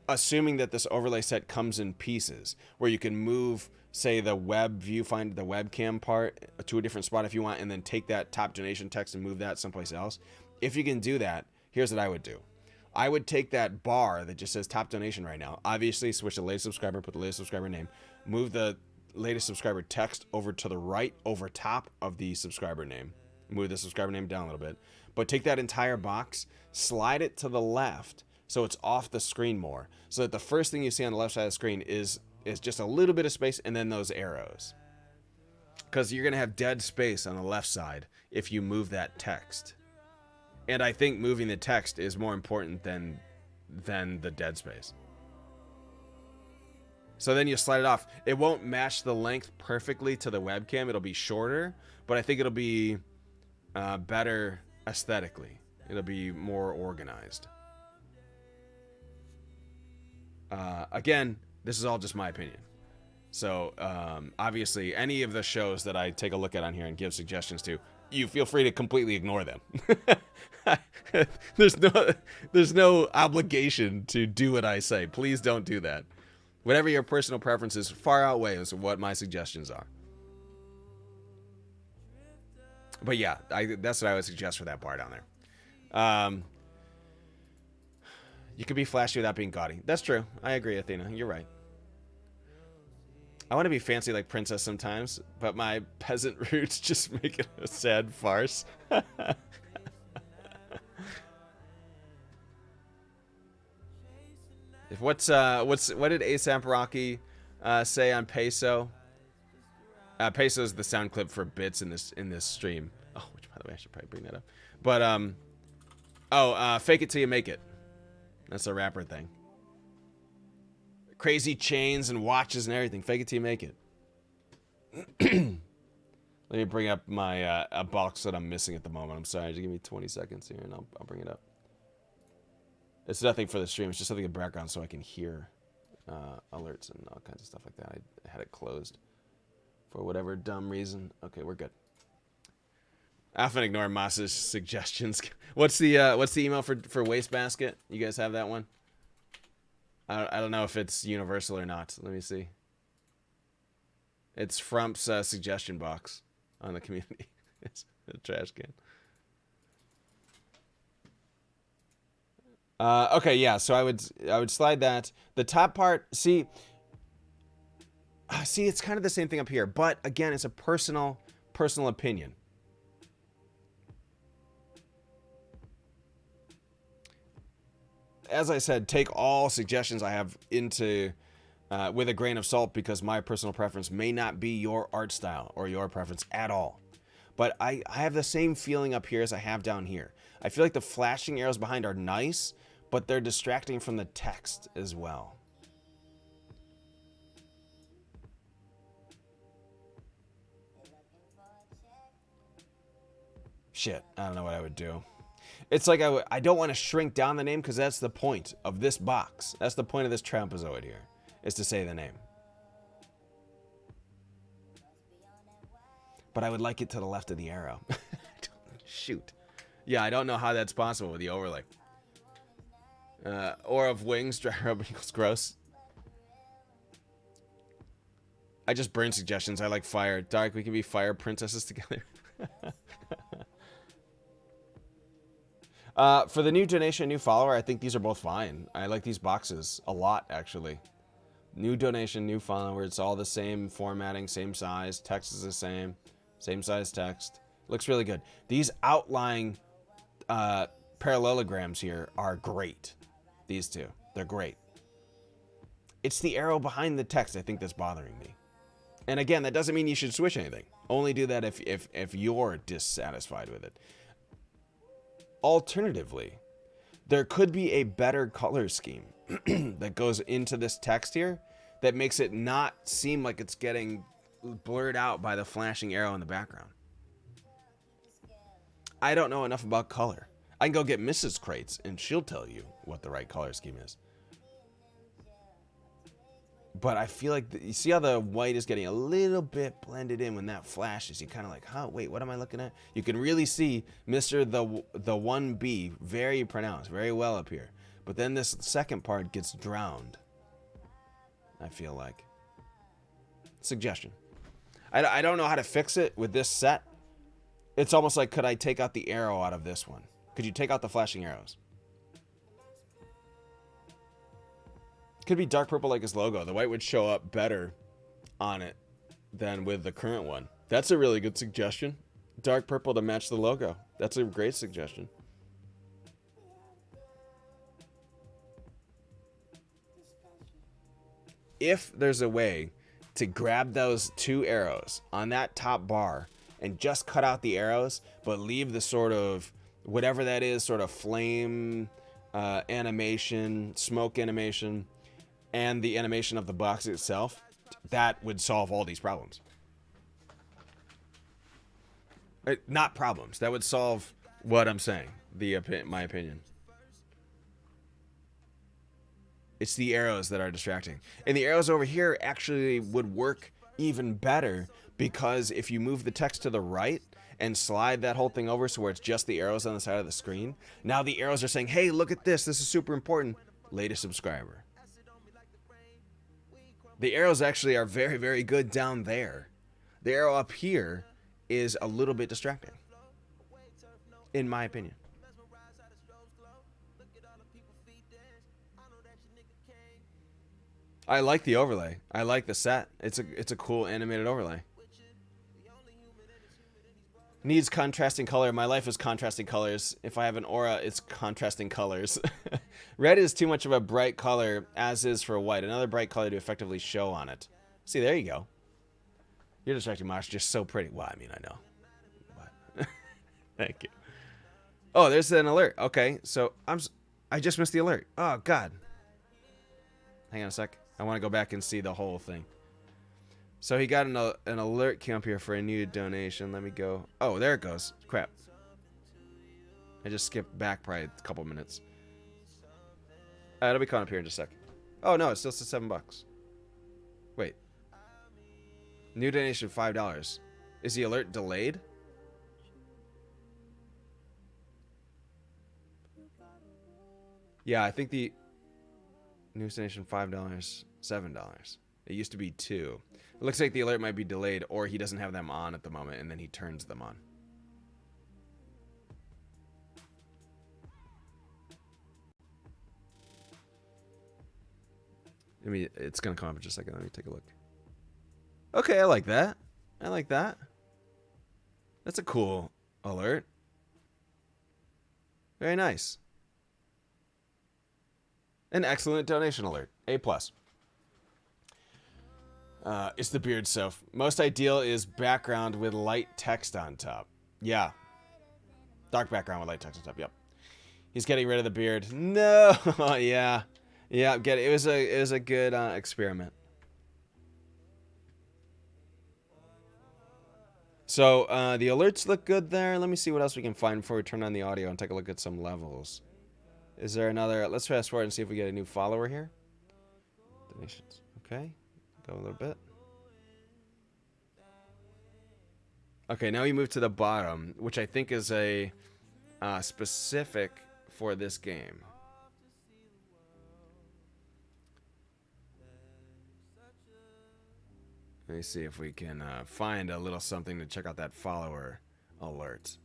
assuming that this overlay set comes in pieces, where you can move, say, the web viewfinder, the webcam part to a different spot if you want, and then take that top donation text and move that someplace else. If you can do that, here's what I would do. I would take that bar that just says top donation right now, obviously switch the latest subscriber, put the latest subscriber name, move the latest subscriber text over to the right over top of the subscriber name, move the subscriber name down a little bit, but take that entire box, slide it to the left so it's off the screen more, so that the first thing you see on the left side of the screen is just a little bit of space and then those arrows. Because you're going to have dead space on the left side if you move that text. And I think moving the text is more important than the dead space. So then you slide it off. It won't match the length perfectly to the webcam. It'll be shorter, but I think it'll be better aesthetically. It'll be more organized. Again, this is all just my opinion. So obviously, any of the shows that I take a look at on here and give suggestions to, you feel free to completely ignore them. There's no obligation to do what I say. Please don't do that. Whatever your personal preferences far outweighs what my suggestions are. But yeah, that's what I would suggest for that bar down there. You could be flashy without being gaudy. That's true. I agree, Athena. You're right. I want to be fancy like Princess sometimes, but my peasant roots just make it a sad farce. What did ASAP Rocky say on Peso? Peso is the sound clip for bits in this stream. Oh, which by the way, I should probably bring that up. But fake it till you make it. That's a rapper thing. Crazy chains and watches and everything. Fake it till you make it. Let me bring up my a box that I'm missing at the moment. I'm sorry. Just give me 20 seconds here, and I'll bring it up. It's nothing for the stream. It's just something in the background so I can hear alerts and all kinds of stuff like that. I had it closed for whatever dumb reason. Okay, we're good. I often ignore Moss's suggestions. What's the email for Wastebasket? You guys have that one? I don't know if it's universal or not. Let me see. It's Frump's suggestion box on the community. It's a trash can. Okay, yeah. So I would slide that. The top part. See, it's kind of the same thing up here, but again, it's a personal opinion. As I said, take all suggestions I have into with a grain of salt, because my personal preference may not be your art style or your preference at all. But I have the same feeling up here as I have down here. I feel like the flashing arrows behind are nice, but they're distracting from the text as well. Shit, I don't know what I would do. It's like I don't want to shrink down the name, because that's the point of this box. That's the point of this trapezoid here, is to say the name. But I would like it to the left of the arrow. Shoot. Yeah, I don't know how that's possible with the overlay. Or of wings, dry rub equals gross. I just burn suggestions. I like fire. Dark, we can be fire princesses together. For the new donation, new follower, I think these are both fine. I like these boxes a lot, actually. New donation, new follower. It's all the same formatting, same size. Text is the same. Same size text. Looks really good. These outlying parallelograms here are great. These two. They're great. It's the arrow behind the text, I think, that's bothering me. And again, that doesn't mean you should switch anything. Only do that if you're dissatisfied with it. Alternatively, there could be a better color scheme that goes into this text here that makes it not seem like it's getting blurred out by the flashing arrow in the background. I don't know enough about color. I can go get Mrs. Crates and she'll tell you what the right color scheme is. But I feel like, you see how the white is getting a little bit blended in when that flashes? You're kind of like, huh, wait, what am I looking at? You can really see Mr. the 1B very pronounced, very well up here. But then this second part gets drowned, I feel like. Suggestion. I don't know how to fix it with this set. It's almost like, could I take out the arrow out of this one? Could you take out the flashing arrows? Could be dark purple like his logo. The white would show up better on it than with the current one. That's a really good suggestion. Dark purple to match the logo. That's a great suggestion. If there's a way to grab those two arrows on that top bar and just cut out the arrows, but leave the sort of, whatever that is, sort of flame animation, smoke animation, and the animation of the box itself, that would solve all these problems. Not problems. That would solve what I'm saying. My opinion. It's the arrows that are distracting. And the arrows over here actually would work even better, because if you move the text to the right and slide that whole thing over so where it's just the arrows on the side of the screen, now the arrows are saying, hey, look at this. This is super important. Latest subscriber. The arrows actually are very, very good down there. The arrow up here is a little bit distracting, in my opinion. I like the overlay. I like the set. It's a cool animated overlay. Needs contrasting color. My life is contrasting colors. If I have an aura, it's contrasting colors. Red is too much of a bright color, as is for white. Another bright color to effectively show on it. See, there you go. You're distracting, Mosh. Just so pretty. Well, I mean, I know. But thank you. Oh, there's an alert. Okay, so I just missed the alert. Oh, God. Hang on a sec. I want to go back and see the whole thing. So he got an alert came up here for a new donation. Let me go. Oh, there it goes. Crap. I just skipped back probably a couple minutes. It'll be coming up here in just a sec. Oh, no, it still says $7. Wait. New donation, $5. Is the alert delayed? Yeah, I think the new donation, $5, $7. It used to be $2. It looks like the alert might be delayed, or he doesn't have them on at the moment, and then he turns them on. It's going to come up in just a second. Let me take a look. Okay, I like that. I like that. That's a cool alert. Very nice. An excellent donation alert. A+. It's the beard, Soph. Most ideal is background with light text on top. Yeah. Dark background with light text on top. Yep. He's getting rid of the beard. No. Yeah. Yeah. Get it. It was a good experiment. So the alerts look good there. Let me see what else we can find before we turn on the audio and take a look at some levels. Is there another? Let's fast forward and see if we get a new follower here. Donations. Okay. Go a little bit. Okay, now we move to the bottom, which I think is a specific for this game. Let me see if we can find a little something to check out that follower alert.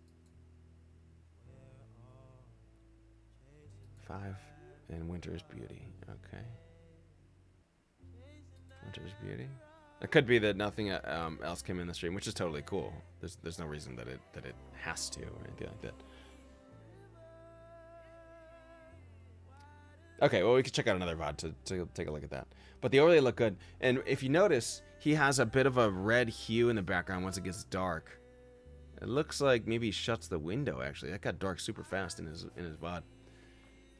5 and Winter's Beauty. Okay. Winter's Beauty. It could be that nothing else came in the stream, which is totally cool. There's no reason that it has to or anything like that. Okay, well, we could check out another VOD to take a look at that. But the overlay look good. And if you notice, he has a bit of a red hue in the background once it gets dark. It looks like maybe he shuts the window, actually. That got dark super fast in his VOD.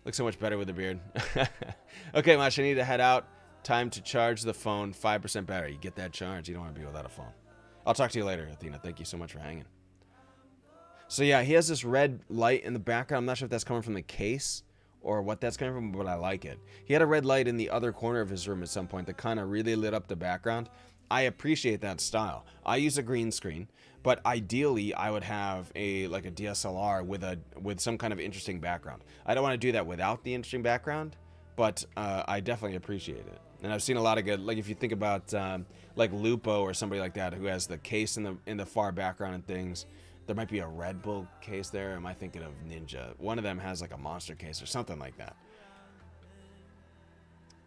Looks so much better with the beard. Okay, Mosh, I need to head out. Time to charge the phone. 5% battery. You get that charge. You don't want to be without a phone. I'll talk to you later, Athena. Thank you so much for hanging. So, yeah, he has this red light in the background. I'm not sure if that's coming from the case or what that's coming from, but I like it. He had a red light in the other corner of his room at some point that kind of really lit up the background. I appreciate that style. I use a green screen, but ideally I would have a DSLR with some kind of interesting background. I don't want to do that without the interesting background, but I definitely appreciate it. And I've seen a lot of good, like if you think about like Lupo or somebody like that who has the case in the far background and things. There might be a Red Bull case there. Am I thinking of Ninja? One of them has like a monster case or something like that.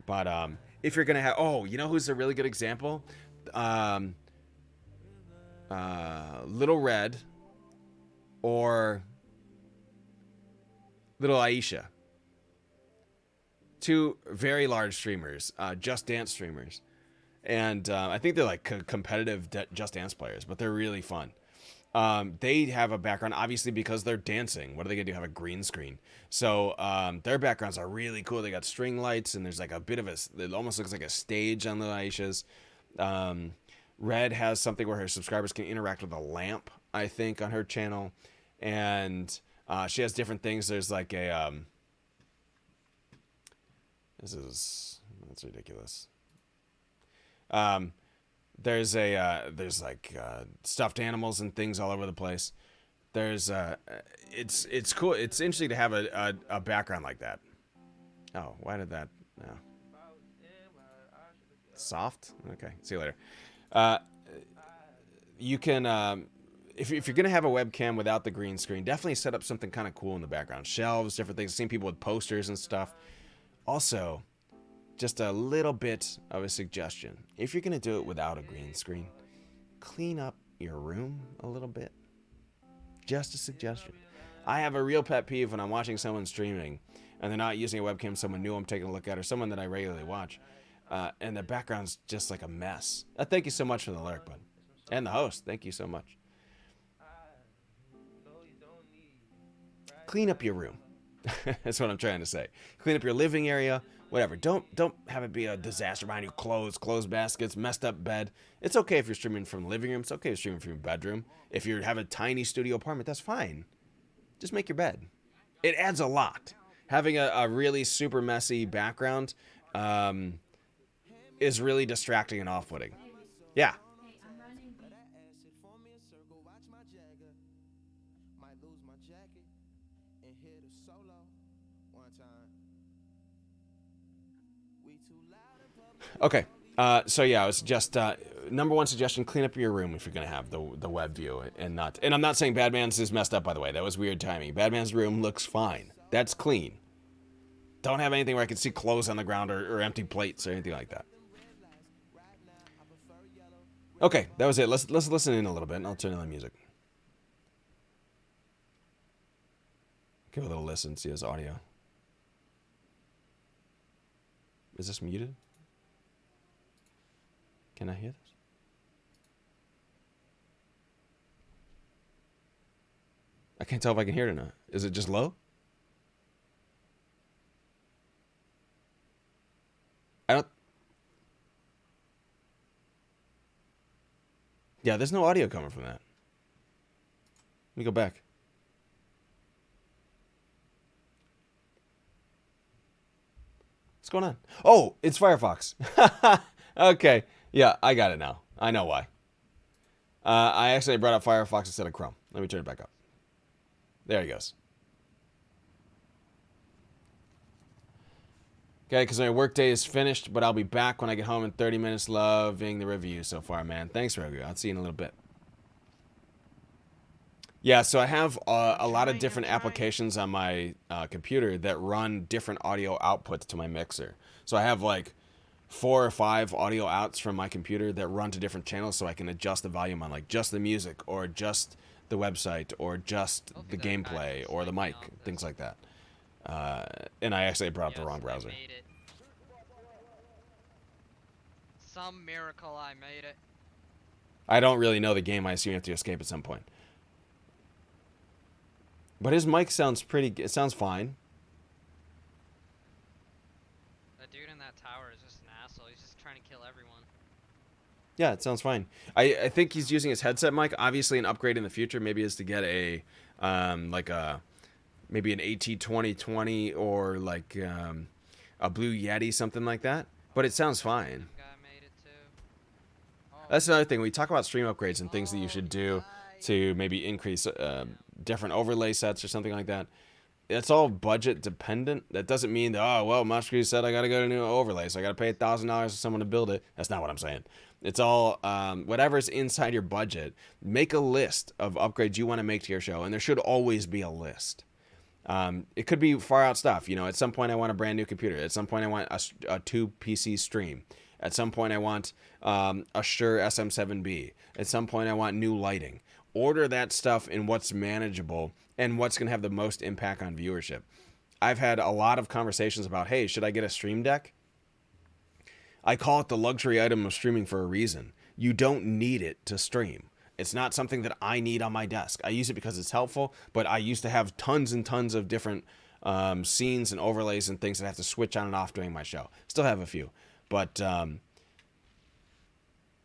But if you're gonna have, oh, you know who's a really good example? Little Red or Little Aisha. Two very large streamers, Just Dance streamers, and I think they're like competitive Just Dance players, but they're really fun. They have a background, obviously, because they're dancing. What are they going to do? Have a green screen. So their backgrounds are really cool. They got string lights, and there's like a bit of it almost looks like a stage on the Aisha's. Red has something where her subscribers can interact with a lamp, I think, on her channel. And she has different things. There's like a... that's ridiculous. There's like stuffed animals and things all over the place. There's it's cool. It's interesting to have a background like that. Oh, why did that? No. Soft. Okay. See you later. You can if you're gonna have a webcam without the green screen, definitely set up something kind of cool in the background. Shelves, different things. I've seen people with posters and stuff. Also, just a little bit of a suggestion. If you're going to do it without a green screen, clean up your room a little bit. Just a suggestion. I have a real pet peeve when I'm watching someone streaming and they're not using a webcam, someone new I'm taking a look at, or someone that I regularly watch, and their background's just like a mess. Thank you so much for the lurk, bud. And the host, thank you so much. Clean up your room. That's what I'm trying to say. Clean up your living area. Whatever. Don't have it be a disaster behind you. Clothes baskets, messed up bed. It's okay if you're streaming from the living room. It's okay if you're streaming from your bedroom. If you have a tiny studio apartment, that's fine. Just make your bed. It adds a lot. Having a really super messy background is really distracting and off-putting. Yeah. Okay, so yeah, it was just number one suggestion: clean up your room if you're gonna have the web view and not. And I'm not saying Badman's is messed up, by the way. That was weird timing. Badman's room looks fine. That's clean. Don't have anything where I can see clothes on the ground or empty plates or anything like that. Okay, that was it. Let's listen in a little bit, and I'll turn on the music. Give a little listen. See his audio. Is this muted? Can I hear this? I can't tell if I can hear it or not. Is it just low? I don't... Yeah, there's no audio coming from that. Let me go back. What's going on? Oh, it's Firefox. Okay. Yeah, I got it now. I know why. I actually brought up Firefox instead of Chrome. Let me turn it back up. There he goes. Okay, because my workday is finished, but I'll be back when I get home in 30 minutes. Loving the review so far, man. Thanks, Rogu. I'll see you in a little bit. Yeah, so I have a lot of different applications on my computer that run different audio outputs to my mixer. So I have like 4 or 5 audio outs from my computer that run to different channels, so I can adjust the volume on like just the music or just the website or just the gameplay or the mic, things like that. And I actually brought up the wrong browser. I made it. Some miracle I made it. I don't really know the game. I assume you have to escape at some point. But his mic sounds it sounds fine. The dude in that tower is just an asshole. He's just trying to kill everyone. Yeah, it sounds fine. I think he's using his headset mic. Obviously, an upgrade in the future maybe is to get a maybe an AT2020 or like a Blue Yeti, something like that. But it sounds fine. Guy made it too. Oh, That's another thing. We talk about stream upgrades and things that you should do to maybe increase different overlay sets or something like that. It's all budget dependent. That doesn't mean that, oh, well, Mosh said I got to go to a new overlay, so I got to pay $1,000 to someone to build it. That's not what I'm saying. It's all whatever's inside your budget. Make a list of upgrades you want to make to your show, and there should always be a list. It could be far out stuff. You know, at some point I want a brand new computer. At some point I want a 2 PC stream. At some point I want a Shure SM7B. At some point I want new lighting. Order that stuff in what's manageable and what's going to have the most impact on viewership. I've had a lot of conversations about, hey, should I get a stream deck? I call it the luxury item of streaming for a reason. You don't need it to stream. It's not something that I need on my desk. I use it because it's helpful, but I used to have tons and tons of different scenes and overlays and things that I have to switch on and off during my show. Still have a few, but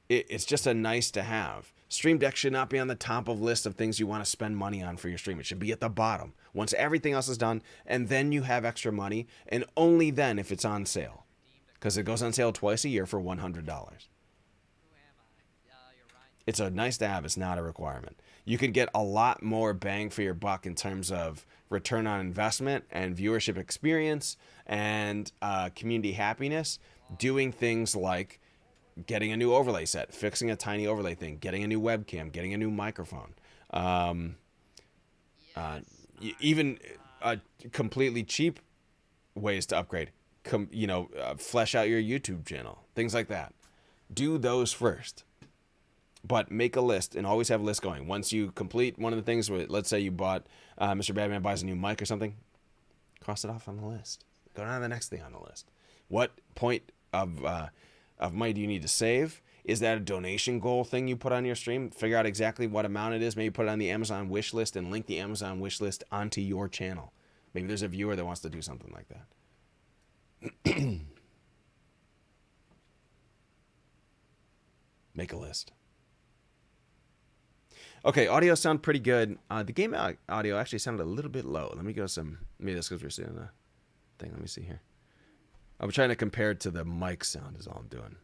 it's just a nice to have. Stream Deck should not be on the top of list of things you want to spend money on for your stream. It should be at the bottom once everything else is done, and then you have extra money, and only then if it's on sale, because it goes on sale twice a year for $100. It's a nice to have. It's not a requirement. You could get a lot more bang for your buck in terms of return on investment and viewership experience and community happiness doing things like getting a new overlay set, fixing a tiny overlay thing, getting a new webcam, getting a new microphone, even completely cheap ways to upgrade. Flesh out your YouTube channel, things like that. Do those first. But make a list and always have a list going. Once you complete one of the things, let's say you bought, Mr. Badman buys a new mic or something, cross it off on the list. Go down to the next thing on the list. What point of money do you need to save? Is that a donation goal thing you put on your stream? Figure out exactly what amount it is. Maybe put it on the Amazon wish list and link the Amazon wish list onto your channel. Maybe there's a viewer that wants to do something like that. Make a list. Okay, audio sound pretty good. The game audio actually sounded a little bit low. Let me go maybe that's because we're seeing the thing. Let me see here. I'm trying to compare it to the mic sound is all I'm doing.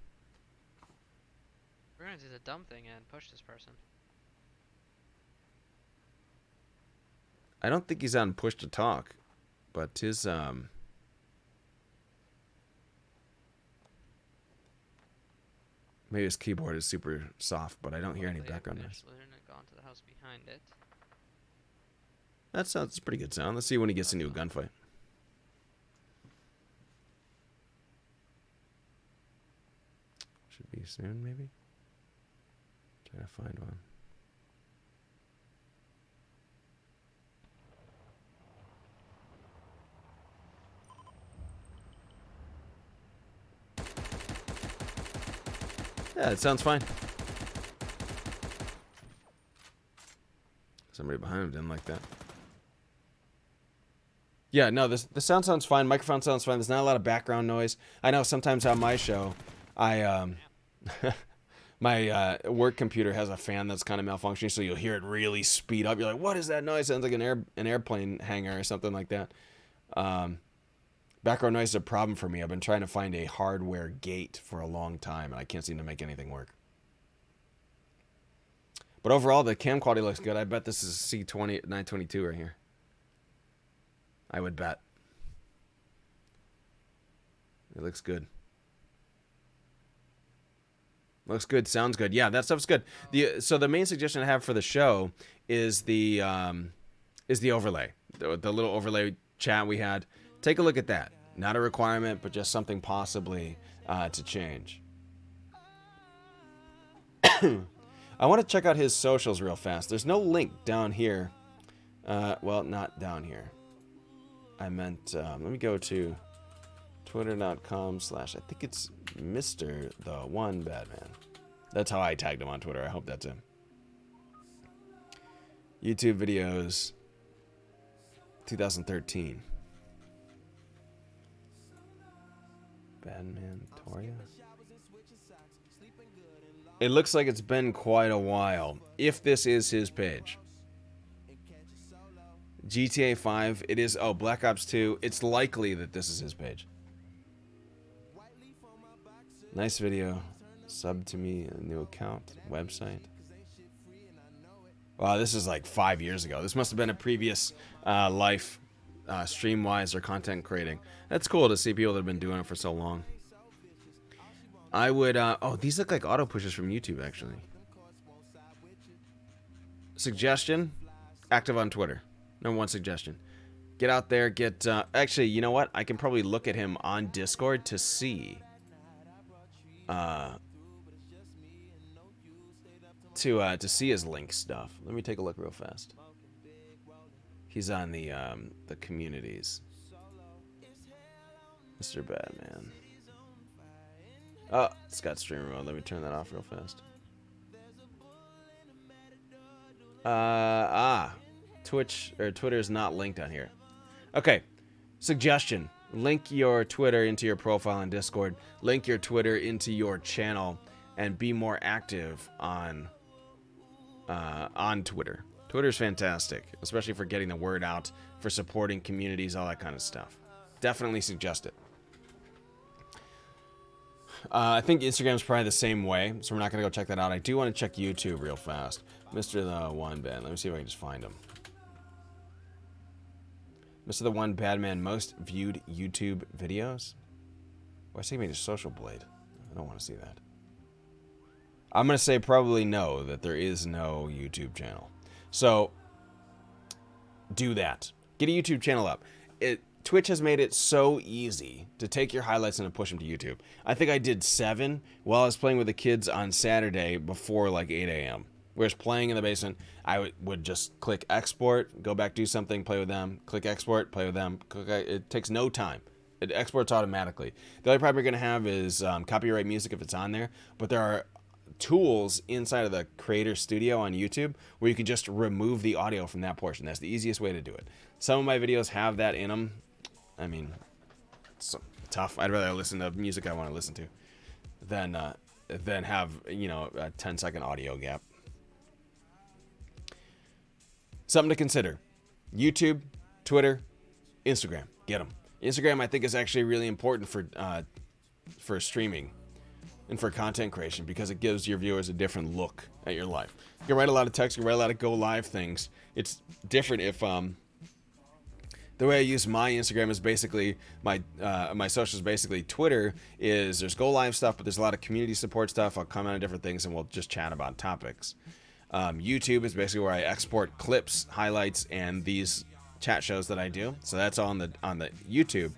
We're gonna do the dumb thing and push this person. I don't think he's on push to talk, but his maybe his keyboard is super soft, but I don't hear any background noise. Gone to the house behind it. That sounds pretty good sound. Let's see when he gets into a gunfight. Should be soon, maybe. Try to find one. Yeah, it sounds fine. Somebody behind him didn't like that. Yeah, no, the sound sounds fine. Microphone sounds fine. There's not a lot of background noise. I know sometimes on my show, I my work computer has a fan that's kind of malfunctioning, so you'll hear it really speed up. You're like, "What is that noise?" Sounds like an airplane hangar or something like that. Background noise is a problem for me. I've been trying to find a hardware gate for a long time, and I can't seem to make anything work. But overall, the cam quality looks good. I bet this is a C922 right here. I would bet. It looks good. Looks good. Sounds good. Yeah, that stuff's good. So the main suggestion I have for the show is the overlay, the little overlay chat we had. Take a look at that. Not a requirement, but just something possibly to change. I want to check out his socials real fast. There's no link down here. Well, not down here. I meant, let me go to twitter.com/ I think it's Mr. the One Badman. That's how I tagged him on Twitter. I hope that's him. YouTube videos 2013. Badman Toria. It looks like it's been quite a while, if this is his page. GTA 5, it is, oh, Black Ops 2, it's likely that this is his page. Nice video. Sub to me, a new account, website. Wow, this is like 5 years ago. This must have been a previous life, stream-wise or content creating. That's cool to see people that have been doing it for so long. I would, oh, these look like auto pushes from YouTube, actually. Suggestion, active on Twitter. Number one suggestion. Get out there, get, actually, you know what? I can probably look at him on Discord to see, to see his link stuff. Let me take a look real fast. He's on the communities. Mr. Badman. Oh, it's got streamer mode. Let me turn that off real fast. Twitch or Twitter is not linked on here. Okay. Suggestion. Link your Twitter into your profile on Discord. Link your Twitter into your channel and be more active on Twitter. Twitter's fantastic, especially for getting the word out, for supporting communities, all that kind of stuff. Definitely suggest it. I think Instagram's probably the same way, so we're not going to go check that out. I do want to check YouTube real fast. Mr. the One Bad. Let me see if I can just find him. Mr. the One Badman, most viewed YouTube videos? Why is he making a social blade? I don't want to see that. I'm going to say probably no, that there is no YouTube channel. So, do that. Get a YouTube channel up. Twitch has made it so easy to take your highlights and to push them to YouTube. I think I did 7 while I was playing with the kids on Saturday before like 8 a.m. We were playing in the basement. I would just click export, go back, do something, play with them. Click export, play with them. It takes no time. It exports automatically. The only problem you're going to have is copyright music if it's on there. But there are tools inside of the Creator Studio on YouTube where you can just remove the audio from that portion. That's the easiest way to do it. Some of my videos have that in them. I mean, it's tough. I'd rather listen to music I want to listen to than have, you know, a 10-second audio gap. Something to consider. YouTube, Twitter, Instagram. Get them. Instagram, I think, is actually really important for streaming and for content creation because it gives your viewers a different look at your life. You can write a lot of text. You can write a lot of go live things. It's different if the way I use my Instagram is basically my socials. Basically, Twitter is there's go live stuff, but there's a lot of community support stuff. I'll comment on different things and we'll just chat about topics. YouTube is basically where I export clips, highlights, and these chat shows that I do. So that's on the YouTube.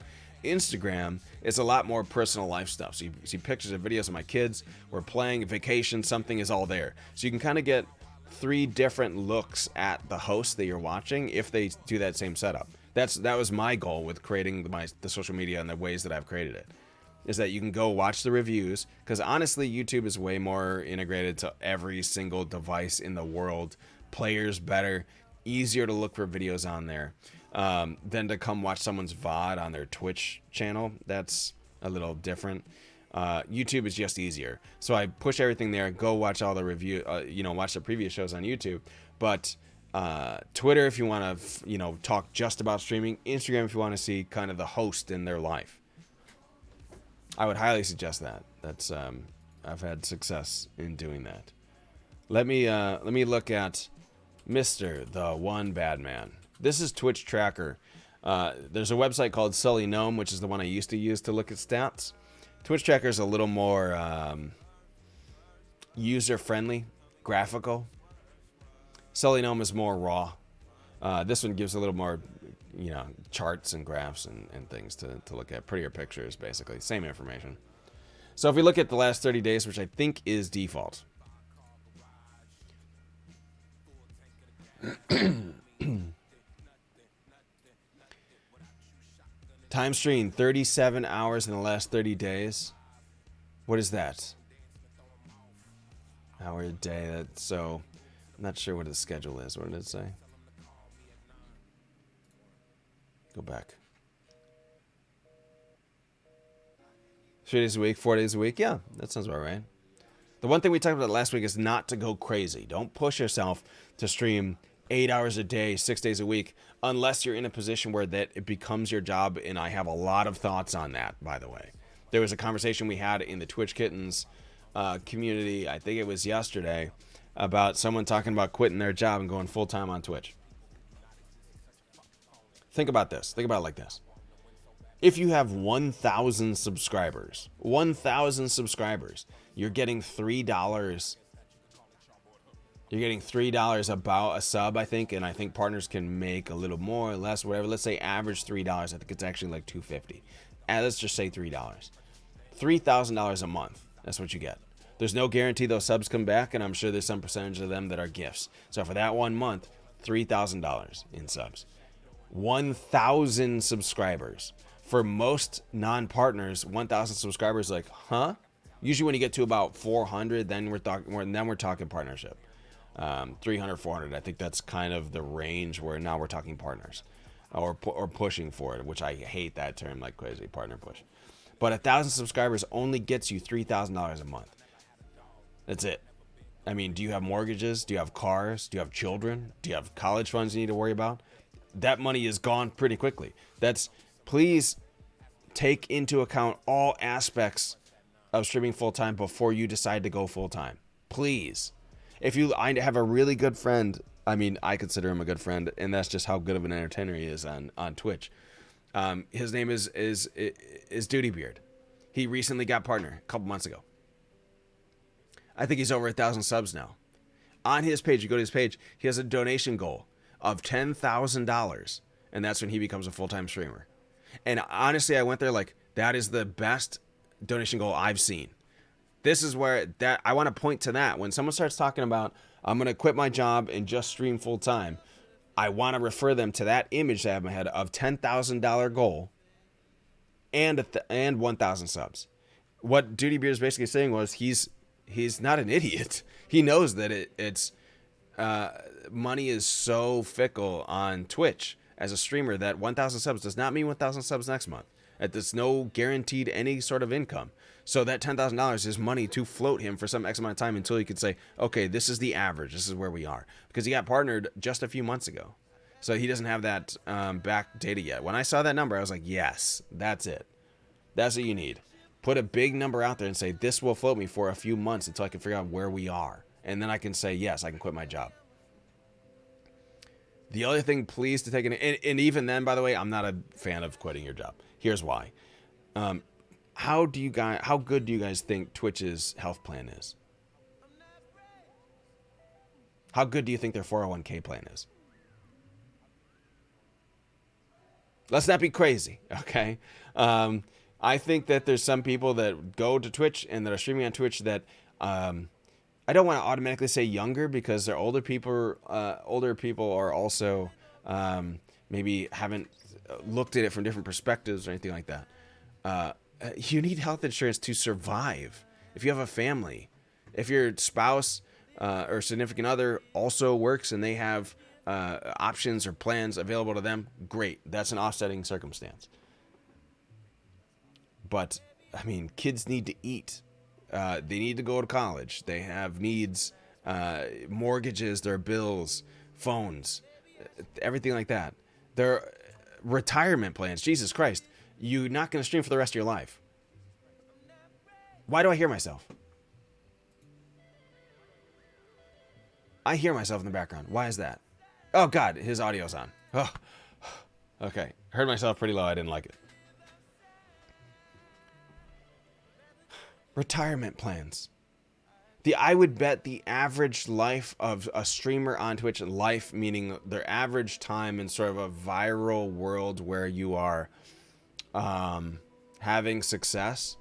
Instagram is a lot more personal life stuff. So you see pictures of videos of my kids. We're playing, vacation, something is all there. So you can kind of get 3 different looks at the host that you're watching if they do that same setup. That was my goal with creating the social media and the ways that I've created it, is that you can go watch the reviews, because honestly YouTube is way more integrated to every single device in the world. Players better, easier to look for videos on there than to come watch someone's VOD on their Twitch channel. That's a little different. YouTube is just easier, so I push everything there. Go watch all the watch the previous shows on YouTube. But Twitter if you want to talk just about streaming. Instagram if you want to see kind of the host in their life. I would highly suggest that. That's I've had success in doing that. Let me look at Mr. the One Badman. This is Twitch Tracker. There's a website called Sully Gnome, which is the one I used to use to look at stats. Twitch Tracker is a little more user-friendly, graphical. Selenome is more raw. This one gives a little more, charts and graphs and things to look at. Prettier pictures, basically. Same information. So if we look at the last 30 days, which I think is default. Time stream, 37 hours in the last 30 days. What is that? Hour a day. So, I'm not sure what the schedule is. What did it say? Go back. 3 days a week, 4 days a week. Yeah, that sounds about right. The one thing we talked about last week is not to go crazy. Don't push yourself to stream 8 hours a day, 6 days a week, unless you're in a position where that it becomes your job. And I have a lot of thoughts on that, by the way. There was a conversation we had in the Twitch Kittens community, I think it was yesterday, about someone talking about quitting their job and going full-time on Twitch. Think about this. Think about it like this. If you have 1,000 subscribers, you're getting $3. You're getting $3 about a sub, I think, and I think partners can make a little more or less, whatever. Let's say average $3. I think it's actually like $2.50. And let's just say $3. $3,000 a month. That's what you get. There's no guarantee those subs come back, and I'm sure there's some percentage of them that are gifts. So for that 1 month, $3,000 in subs. 1,000 subscribers. For most non-partners, 1,000 subscribers, like, huh? Usually when you get to about 400, then we're talking partnership. 300, 400. I think that's kind of the range where now we're talking partners, or pushing for it, which I hate that term like crazy, partner push. But 1,000 subscribers only gets you $3,000 a month. That's it. I mean, do you have mortgages? Do you have cars? Do you have children? Do you have college funds you need to worry about? That money is gone pretty quickly. Please take into account all aspects of streaming full-time before you decide to go full-time. Please. I have a really good friend. I mean, I consider him a good friend, and that's just how good of an entertainer he is on Twitch. His name is Duty Beard. He recently got partner a couple months ago. I think he's over 1,000 subs now. On his page, you go to his page, he has a donation goal of $10,000, and that's when he becomes a full-time streamer. And honestly, I went there like, that is the best donation goal I've seen. This is where I want to point to that. When someone starts talking about, I'm going to quit my job and just stream full-time, I want to refer them to that image that I have in my head of $10,000 goal and 1,000 subs. What Duty Beard is basically saying was he's not an idiot. He knows that it's money is so fickle on Twitch as a streamer that 1,000 subs does not mean 1,000 subs next month. There's no guaranteed any sort of income. So that $10,000 is money to float him for some X amount of time until he could say, okay, this is the average. This is where we are. Because he got partnered just a few months ago. So he doesn't have that back data yet. When I saw that number, I was like, yes, that's it. That's what you need. Put a big number out there and say, this will float me for a few months until I can figure out where we are. And then I can say, yes, I can quit my job. The other thing, please, to take an... And even then, by the way, I'm not a fan of quitting your job. Here's why. How good do you guys think Twitch's health plan is? How good do you think their 401k plan is? Let's not be crazy, okay? I think that there's some people that go to Twitch and that are streaming on Twitch that I don't want to automatically say younger because they're older people. Older people are also maybe haven't looked at it from different perspectives or anything like that. You need health insurance to survive. If you have a family, if your spouse or significant other also works and they have options or plans available to them, great. That's an offsetting circumstance. But, I mean, kids need to eat. They need to go to college. They have needs, mortgages, their bills, phones, everything like that. Their retirement plans. Jesus Christ. You're not going to stream for the rest of your life. Why do I hear myself? I hear myself in the background. Why is that? Oh, God, his audio's on. Oh, okay. Heard myself pretty low. I didn't like it. Retirement plans. I would bet the average life of a streamer on Twitch, life meaning their average time in sort of a viral world where you are having success,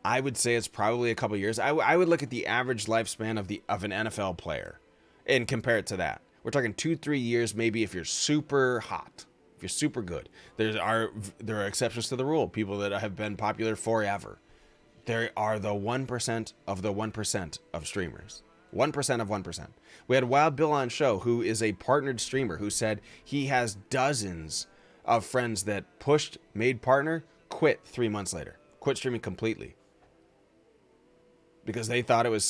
I would say it's probably a couple years. I would look at the average lifespan of an NFL player and compare it to that. We're talking 2-3 years, maybe, if you're super hot, if you're super good. There are exceptions to the rule. People that have been popular forever. There are the 1% of the 1% of streamers. 1% of 1%. We had Wild Bill on show, who is a partnered streamer, who said he has dozens of friends that made partner, quit 3 months later. Quit streaming completely. Because they thought it was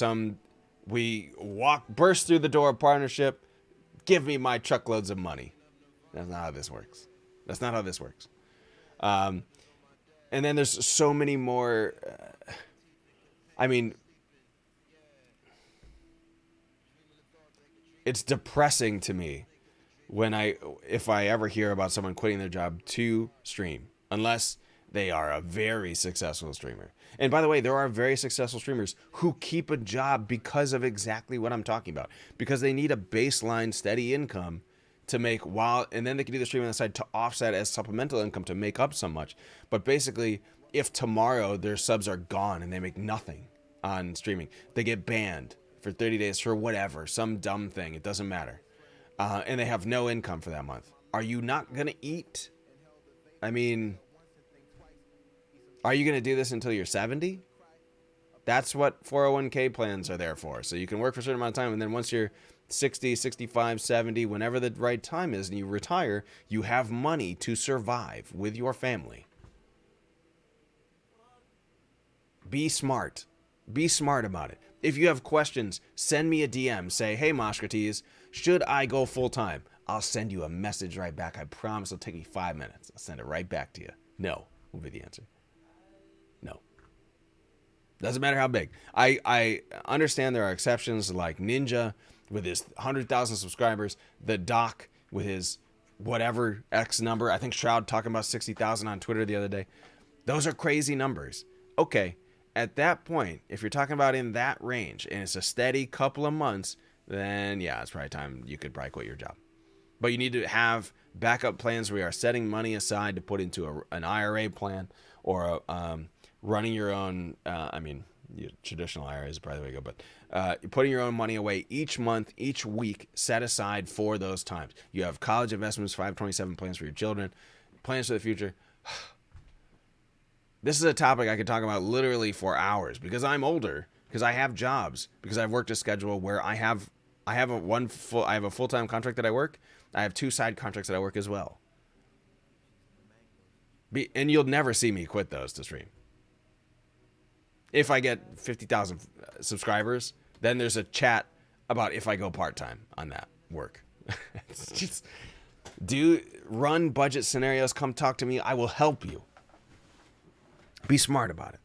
burst through the door of partnership, give me my truckloads of money. That's not how this works. That's not how this works. And then there's so many more. It's depressing to me if I ever hear about someone quitting their job to stream, unless they are a very successful streamer. And by the way, there are very successful streamers who keep a job because of exactly what I'm talking about, because they need a baseline steady income to make and then they can do the streaming on the side to offset as supplemental income to make up so much. But basically, if tomorrow their subs are gone and they make nothing on streaming, they get banned for 30 days for whatever, some dumb thing, it doesn't matter. And they have no income for that month. Are you not going to eat? I mean, are you going to do this until you're 70? That's what 401k plans are there for. So you can work for a certain amount of time, and then once you're 60, 65, 70, whenever the right time is, and you retire, you have money to survive with your family. Be smart. Be smart about it. If you have questions, send me a DM. Say, hey, Moshkrates, should I go full time? I'll send you a message right back. I promise it'll take me 5 minutes. I'll send it right back to you. No will be the answer. No. Doesn't matter how big. I understand there are exceptions like Ninja with his 100,000 subscribers, the Doc with his whatever X number. I think Shroud talking about 60,000 on Twitter the other day. Those are crazy numbers. Okay, at that point, if you're talking about in that range and it's a steady couple of months, then yeah, it's probably time you could probably quit your job. But you need to have backup plans where you are setting money aside to put into an IRA plan or running your own, traditional IRA is probably the way to go, but you're putting your own money away each month, each week, set aside for those times. You have college investments, 527 plans for your children, plans for the future. This is a topic I could talk about literally for hours because I'm older, because I have jobs, because I've worked a schedule where I have a full-time contract that I work. I have 2 side contracts that I work as well. And you'll never see me quit those to stream. If I get 50,000 subscribers, then there's a chat about if I go part-time on that work. It's just, run budget scenarios, come talk to me. I will help you. Be smart about it.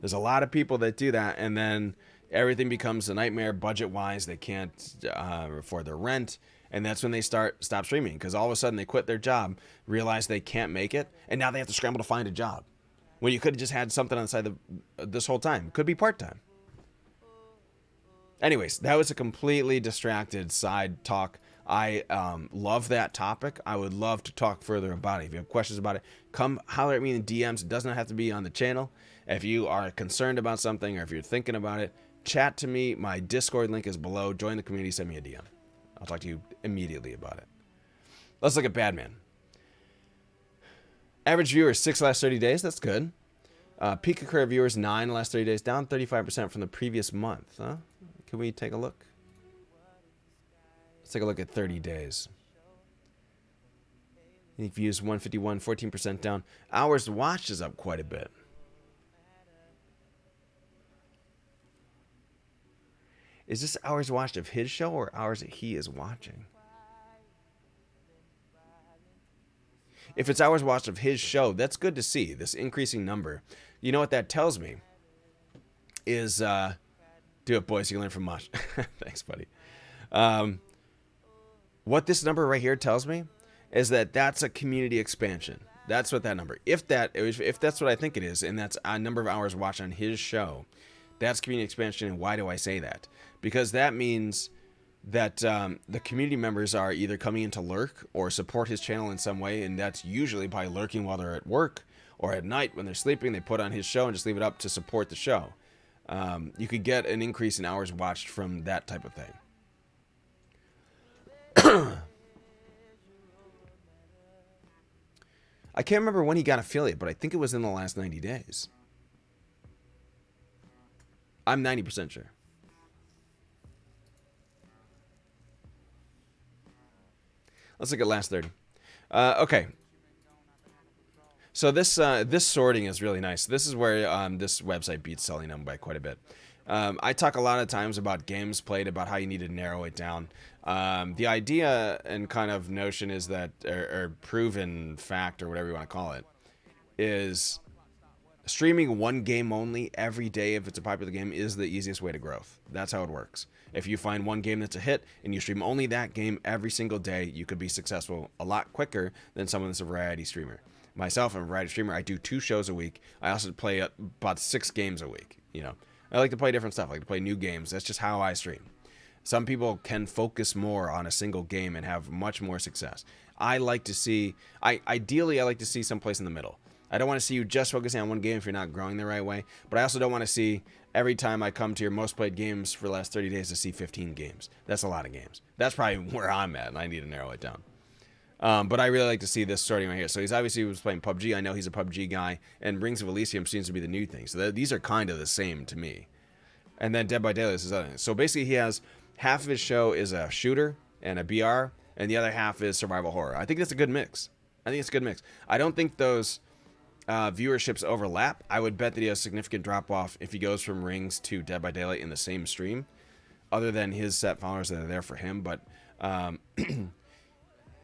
There's a lot of people that do that, and then everything becomes a nightmare budget-wise. They can't afford their rent, and that's when they stop streaming, because all of a sudden they quit their job, realize they can't make it, and now they have to scramble to find a job. When you could have just had something on the side this whole time. Could be part-time. Anyways, that was a completely distracted side talk. I love that topic. I would love to talk further about it. If you have questions about it, come holler at me in DMs. It does not have to be on the channel. If you are concerned about something or if you're thinking about it, chat to me. My Discord link is below. Join the community. Send me a DM. I'll talk to you immediately about it. Let's look at Badman. Average viewers, 6 last 30 days. That's good. Peak career viewers, 9 last 30 days. Down 35% from the previous month. Huh? Can we take a look? Let's take a look at 30 days. Unique views, 151, 14% down. Hours watched is up quite a bit. Is this hours watched of his show or hours that he is watching? If it's hours watched of his show, that's good to see, this increasing number. You know what that tells me is, do it, boys, you learn from Mosh. Thanks, buddy. What this number right here tells me is that that's a community expansion. That's what that number, if that's what I think it is, and that's a number of hours watched on his show, That's community expansion. And why do I say that? Because that means that the community members are either coming in to lurk or support his channel in some way, and that's usually by lurking while they're at work or at night when they're sleeping. They put on his show and just leave it up to support the show. You could get an increase in hours watched from that type of thing. I can't remember when he got affiliate, but I think it was in the last 90 days. I'm 90% sure. Let's look at last 30. Okay. So this sorting is really nice. This is where this website beats selling them by quite a bit. I talk a lot of times about games played, about how you need to narrow it down. The idea and kind of notion is that, or proven fact, or whatever you want to call it, is streaming one game only every day if it's a popular game is the easiest way to growth. That's how it works. If you find one game that's a hit and you stream only that game every single day, you could be successful a lot quicker than someone that's a variety streamer. Myself, I'm a variety streamer. I do 2 shows a week. I also play about 6 games a week. You know, I like to play different stuff. I like to play new games. That's just how I stream. Some people can focus more on a single game and have much more success. I like to see, ideally, I like to see someplace in the middle. I don't want to see you just focusing on one game if you're not growing the right way. But I also don't want to see every time I come to your most played games for the last 30 days to see 15 games. That's a lot of games. That's probably where I'm at, and I need to narrow it down. But I really like to see this starting right here. So he was playing PUBG. I know he's a PUBG guy, and Rings of Elysium seems to be the new thing. So these are kind of the same to me. And then Dead by Daylight is other thing. So basically, he has half of his show is a shooter and a BR, and the other half is survival horror. I think that's a good mix. I don't think those viewerships overlap. I would bet that he has a significant drop off if he goes from Rings to Dead by Daylight in the same stream, other than his set followers that are there for him. But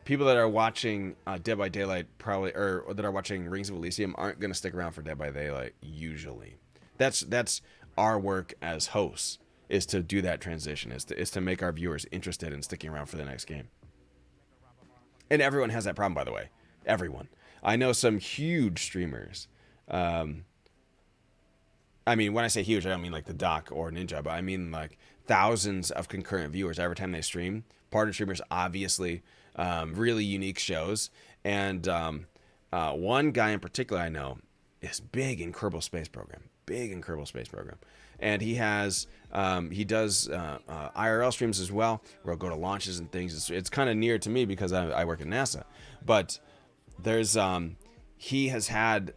people that are watching Dead by Daylight probably, or that are watching Rings of Elysium, aren't going to stick around for Dead by Daylight usually. That's our work as hosts, is to do that transition, is to make our viewers interested in sticking around for the next game. And everyone has that problem, by the way. Everyone. I know some huge streamers. I mean, when I say huge, I don't mean like the Doc or Ninja, but I mean like thousands of concurrent viewers every time they stream. Partner streamers, obviously, really unique shows. And one guy in particular I know is big in Kerbal Space Program. And he does IRL streams as well, where I'll go to launches and things. It's kind of near to me because I work at NASA. But there's he has had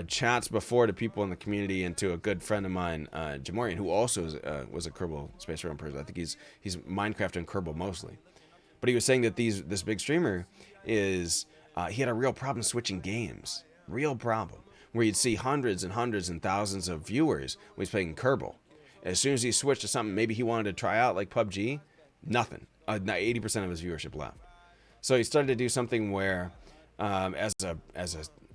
chats before to people in the community and to a good friend of mine, Jamorian, who also was a Kerbal Space Program person. I think he's Minecraft and Kerbal mostly. But he was saying that this big streamer is he had a real problem switching games. Real problem. Where you'd see hundreds and hundreds and thousands of viewers when he's playing Kerbal. As soon as he switched to something maybe he wanted to try out, like PUBG, nothing. 80% of his viewership left. So he started to do something where, as a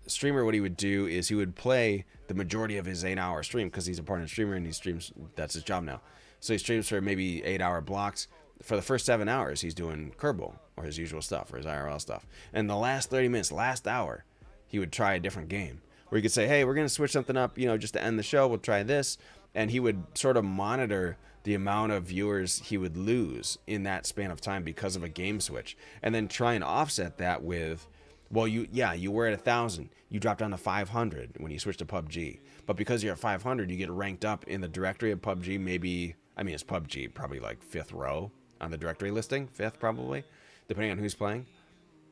streamer, what he would do is he would play the majority of his 8-hour stream, because he's a partner streamer and he streams, that's his job now. So he streams for maybe 8-hour blocks. For the first 7 hours, he's doing Kerbal, or his usual stuff, or his IRL stuff. And the last 30 minutes, last hour, he would try a different game. Where he could say, hey, we're going to switch something up, just to end the show, we'll try this. And he would sort of monitor the amount of viewers he would lose in that span of time because of a game switch. And then try and offset that with, well, you were at 1,000. You dropped down to 500 when you switched to PUBG. But because you're at 500, you get ranked up in the directory of PUBG, it's PUBG, probably like 5th row on the directory listing, 5th probably, depending on who's playing.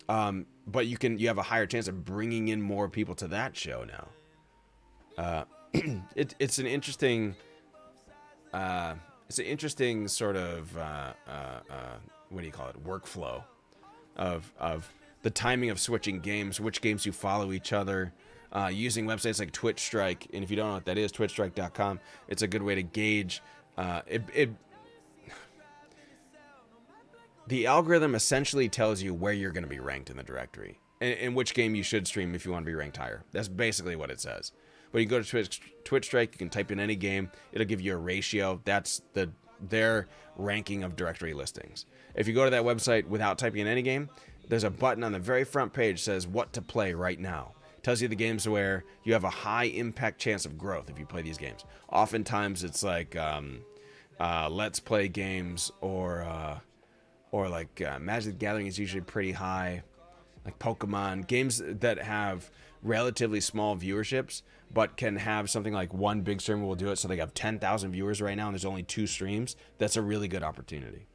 But you have a higher chance of bringing in more people to that show now. It's an interesting sort of what do you call it, workflow of the timing of switching games, which games you follow each other, using websites like Twitch Strike. And if you don't know what that is, twitchstrike.com. It's a good way to gauge the algorithm essentially tells you where you're going to be ranked in the directory and which game you should stream if you want to be ranked higher. That's basically what it says. But you go to Twitch Strike, you can type in any game. It'll give you a ratio. That's their ranking of directory listings. If you go to that website without typing in any game, there's a button on the very front page that says what to play right now. Tells you the games where you have a high impact chance of growth if you play these games. Oftentimes it's like let's play games or like Magic the Gathering is usually pretty high. Like Pokemon, games that have relatively small viewerships, but can have something like one big streamer will do it. So they have 10,000 viewers right now and there's only 2 streams. That's a really good opportunity.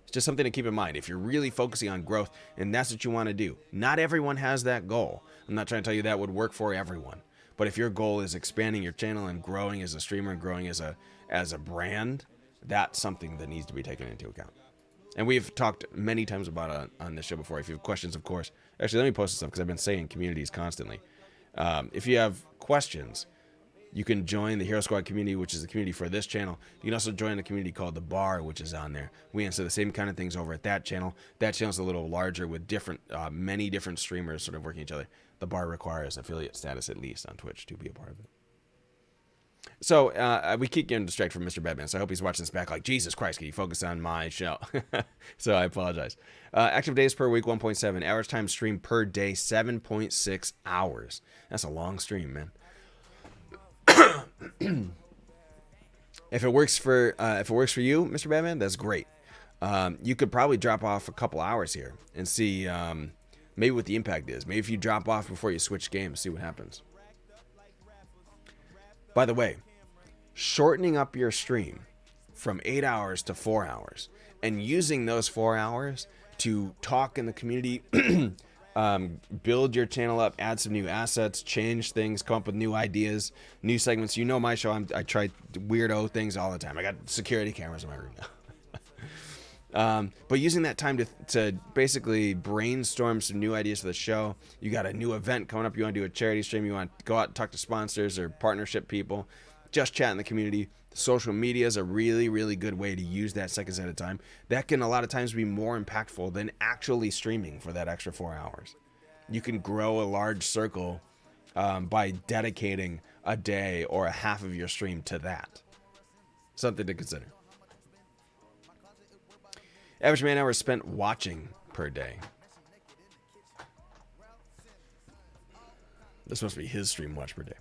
It's just something to keep in mind. If you're really focusing on growth and that's what you want to do, not everyone has that goal. I'm not trying to tell you that would work for everyone. But if your goal is expanding your channel and growing as a streamer and growing as a brand, that's something that needs to be taken into account. And we've talked many times about it on this show before. If you have questions, of course. Actually, let me post this stuff because I've been saying communities constantly. If you have questions, you can join the Hero Squad community, which is the community for this channel. You can also join a community called The Bar, which is on there. We answer the same kind of things over at that channel. That channel is a little larger with many different streamers sort of working each other. The Bar requires affiliate status, at least on Twitch, to be a part of it. So we keep getting distracted from Mr. Batman, so I hope he's watching this back like, Jesus Christ, can you focus on my show? So I apologize. Active days per week, 1.7. Average time stream per day, 7.6 hours. That's a long stream, man. If it works for you, Mr. Batman, that's great. You could probably drop off a couple hours here and see maybe what the impact is. Maybe if you drop off before you switch games, see what happens. By the way, shortening up your stream from 8 hours to 4 hours and using those 4 hours to talk in the community, build your channel up, add some new assets, change things, come up with new ideas, new segments. You know my show, I try weirdo things all the time. I got security cameras in my room now. But using that time to basically brainstorm some new ideas for the show. You got a new event coming up. You want to do a charity stream. You want to go out and talk to sponsors or partnership people. Just chat in the community. Social media is a really, really good way to use that seconds at a time. That can a lot of times be more impactful than actually streaming for that extra 4 hours. You can grow a large circle by dedicating a day or a half of your stream to that. Something to consider. Average man hours spent watching per day. This must be his stream watch per day.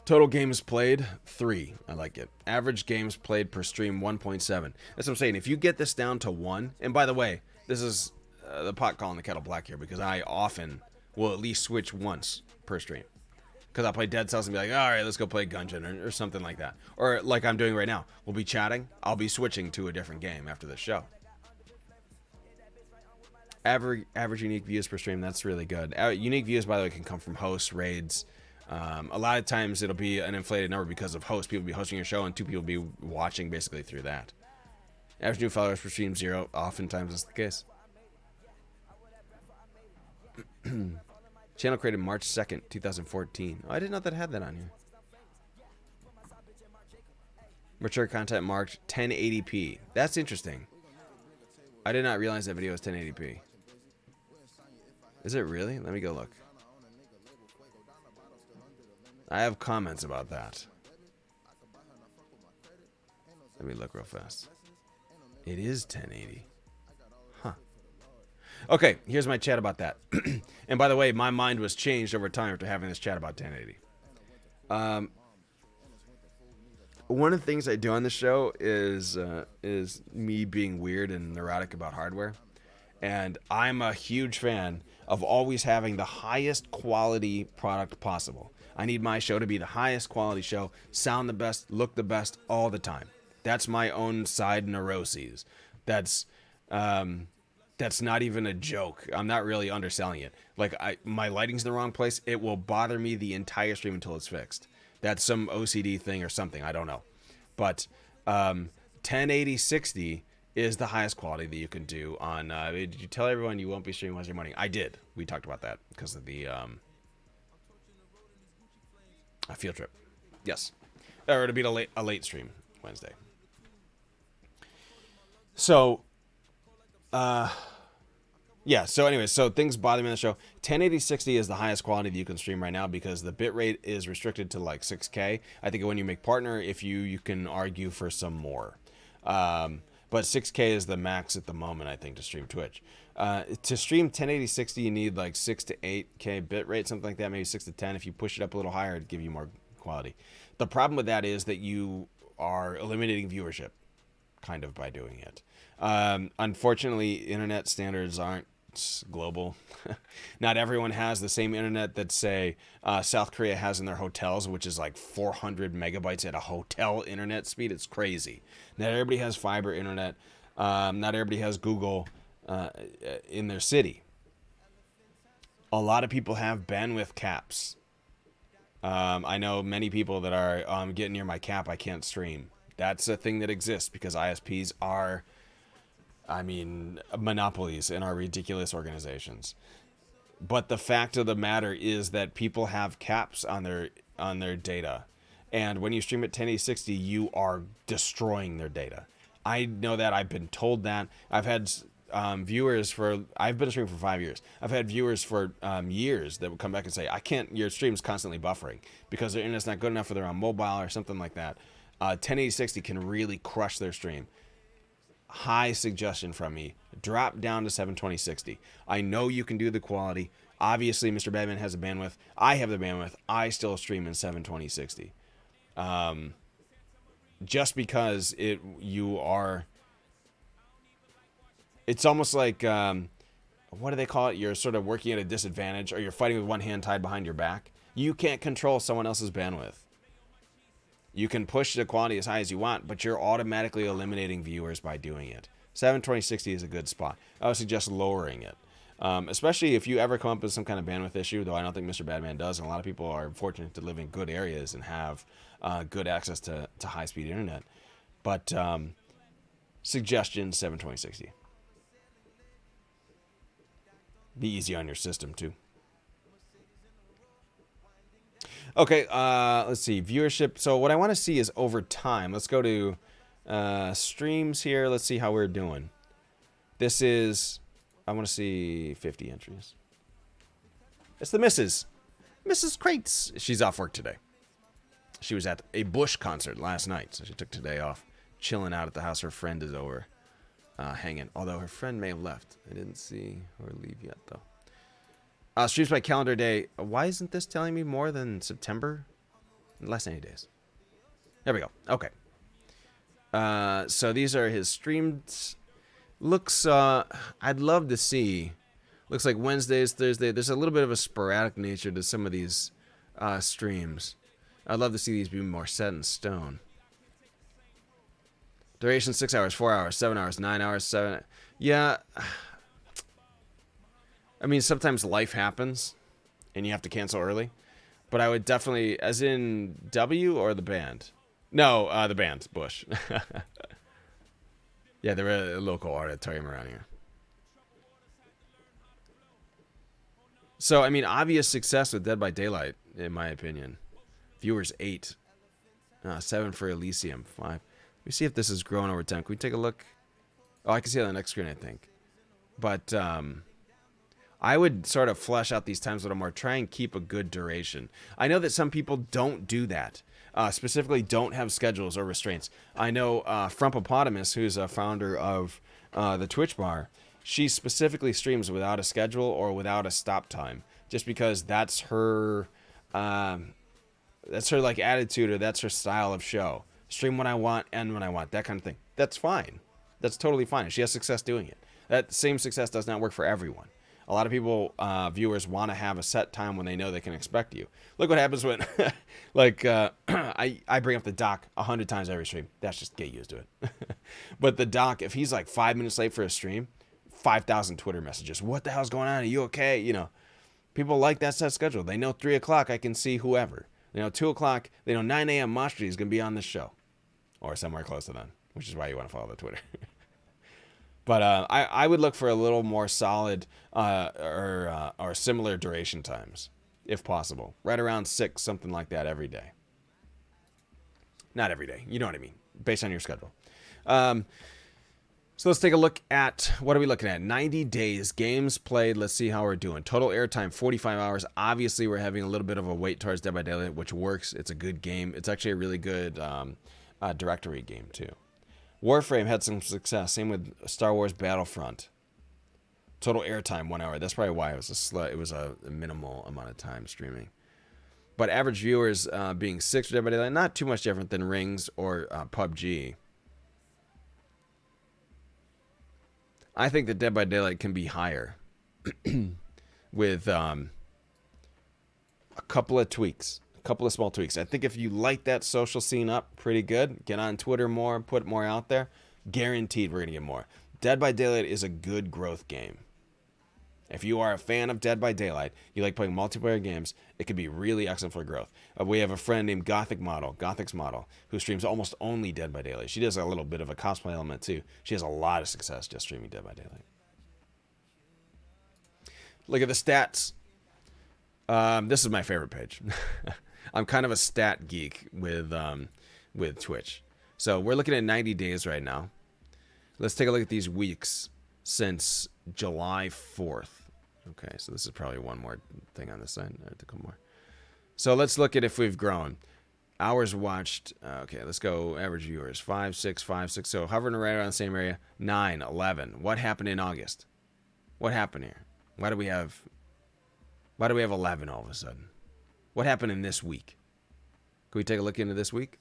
Total games played, 3. I like it. Average games played per stream, 1.7. That's what I'm saying. If you get this down to 1, and by the way, this is the pot calling the kettle black here because I often will at least switch once per stream. Because I'll play Dead Cells and be like, all right, let's go play Gungeon or something like that. Or like I'm doing right now. We'll be chatting. I'll be switching to a different game after this show. Average unique views per stream, that's really good. Unique views, by the way, can come from hosts, raids. A lot of times it'll be an inflated number because of hosts. People will be hosting your show and 2 people will be watching basically through that. Average new followers per stream, 0. Oftentimes is the case. Channel created March 2nd, 2014. Oh, I didn't know that had that on here. Mature content marked 1080p. That's interesting. I did not realize that video was 1080p. Is it really? Let me go look. I have comments about that. Let me look real fast. It is 1080. Huh. Okay, here's my chat about that. And by the way, my mind was changed over time after having this chat about 1080. One of the things I do on the show is me being weird and neurotic about hardware. And I'm a huge fan of always having the highest quality product possible. I need my show to be the highest quality show, sound the best, look the best all the time. That's my own side neuroses. That's not even a joke. I'm not really underselling it. Like my lighting's in the wrong place. It will bother me the entire stream until it's fixed. That's some OCD thing or something. I don't know. But 1080-60 is the highest quality that you can do on... did you tell everyone you won't be streaming Wednesday morning? I did. We talked about that because of the a field trip. Yes. Or to be a late stream Wednesday. So... yeah, so anyways, so things bother me on the show. 1080-60 is the highest quality that you can stream right now because the bitrate is restricted to like 6K. I think when you make partner, if you can argue for some more. but 6K is the max at the moment, I think, to stream Twitch. To stream 1080-60, you need like 6 to 8K bit rate, something like that, maybe 6 to 10. If you push it up a little higher, it'd give you more quality. The problem with that is that you are eliminating viewership, kind of, by doing it. Unfortunately, internet standards aren't global. Not everyone has the same internet that, say, South Korea has in their hotels, which is like 400 megabytes at a hotel internet speed. It's crazy. Not everybody has fiber internet. Not everybody has Google in their city. A lot of people have bandwidth caps. I know many people that are getting near my cap, I can't stream. That's a thing that exists because ISPs are, monopolies in our ridiculous organizations. But the fact of the matter is that people have caps on their data. And when you stream at 1080-60, you are destroying their data. I know that. I've been told that. I've had viewers I've been streaming for 5 years. I've had viewers for years that would come back and say, your stream's constantly buffering because their internet's not good enough, or they're on mobile or something like that. 1080-60 can really crush their stream. High suggestion from me, drop down to 720-60. I know you can do the quality. Obviously, Mr. Batman has the bandwidth. I have the bandwidth. I still stream in 720-60. Just because it's almost like, what do they call it? You're sort of working at a disadvantage, or you're fighting with one hand tied behind your back. You can't control someone else's bandwidth. You can push the quality as high as you want, but you're automatically eliminating viewers by doing it. 720-60 is a good spot. I would suggest lowering it. Especially if you ever come up with some kind of bandwidth issue, though I don't think Mr. Badman does, and a lot of people are fortunate to live in good areas and have good access to high-speed internet. But suggestion, 720-60. Be easy on your system, too. Okay, let's see. Viewership. So what I want to see is over time. Let's go to streams here. Let's see how we're doing. This is... I want to see 50 entries. It's the Mrs. Crates. She's off work today. She was at a Bush concert last night, so she took today off. Chilling out at the house. Her friend is over. Hanging. Although her friend may have left. I didn't see her leave yet, though. Streams by calendar day. Why isn't this telling me more than September? Less than 8 days. There we go. Okay. So these are his streams. Looks, I'd love to see. Looks like Wednesdays, Thursday. There's a little bit of a sporadic nature to some of these streams. I'd love to see these be more set in stone. Duration 6 hours, 4 hours, 7 hours, 9 hours, 7. Yeah. I mean, sometimes life happens, and you have to cancel early. But I would definitely, as in W or the band? No, the band, Bush. Yeah, they're a local auditorium around here. So, I mean, obvious success with Dead by Daylight, in my opinion. Viewers 8. 7 for Elysium, 5. Let me see if this is growing over time. Can we take a look? Oh, I can see it on the next screen, I think. But, I would sort of flesh out these times a little more. Try and keep a good duration. I know that some people don't do that. Specifically, don't have schedules or restraints. I know Frumpopotamus, who's a founder of the Twitch bar, she specifically streams without a schedule or without a stop time, just because that's her like attitude, or that's her style of show. Stream when I want, end when I want, that kind of thing. That's fine. That's totally fine. She has success doing it. That same success does not work for everyone. A lot of people, viewers, want to have a set time when they know they can expect you. Look what happens when, like, I bring up the doc 100 times every stream. That's just get used to it. But the doc, if he's like 5 minutes late for a stream, 5,000 Twitter messages. What the hell's going on? Are you okay? You know, people like that set schedule. They know 3 o'clock I can see whoever. They know 2 o'clock, they know 9 a.m. Mosh is going to be on this show. Or somewhere close to that, which is why you want to follow the Twitter. But I would look for a little more solid or similar duration times, if possible. Right around 6, something like that every day. Not every day, you know what I mean, based on your schedule. So let's take a look at, what are we looking at? 90 days, games played, let's see how we're doing. Total airtime, 45 hours. Obviously, we're having a little bit of a wait towards Dead by Daylight, which works. It's a good game. It's actually a really good directory game, too. Warframe had some success. Same with Star Wars Battlefront. Total airtime 1 hour. That's probably why it was a minimal amount of time streaming. But average viewers being 6 for Dead by Daylight, not too much different than Rings or PUBG. I think that Dead by Daylight can be higher with a couple of tweaks, a couple of small tweaks. I think if you light that social scene up pretty good, get on Twitter more, put more out there, guaranteed we're going to get more. Dead by Daylight is a good growth game. If you are a fan of Dead by Daylight, you like playing multiplayer games, it could be really excellent for growth. We have a friend named Gothix Model, who streams almost only Dead by Daylight. She does a little bit of a cosplay element too. She has a lot of success just streaming Dead by Daylight. Look at the stats. This is my favorite page. I'm kind of a stat geek with Twitch. So we're looking at 90 days right now. Let's take a look at these weeks since July 4th. Okay, so this is probably one more thing on this side. I have to come more. So let's look at if we've grown. Hours watched. Okay, let's go average viewers. 5, 6, 5, 6. So hovering right around the same area. 9, 11. What happened in August? What happened here? Why do we have 11 all of a sudden? What happened in this week? Can we take a look into this week?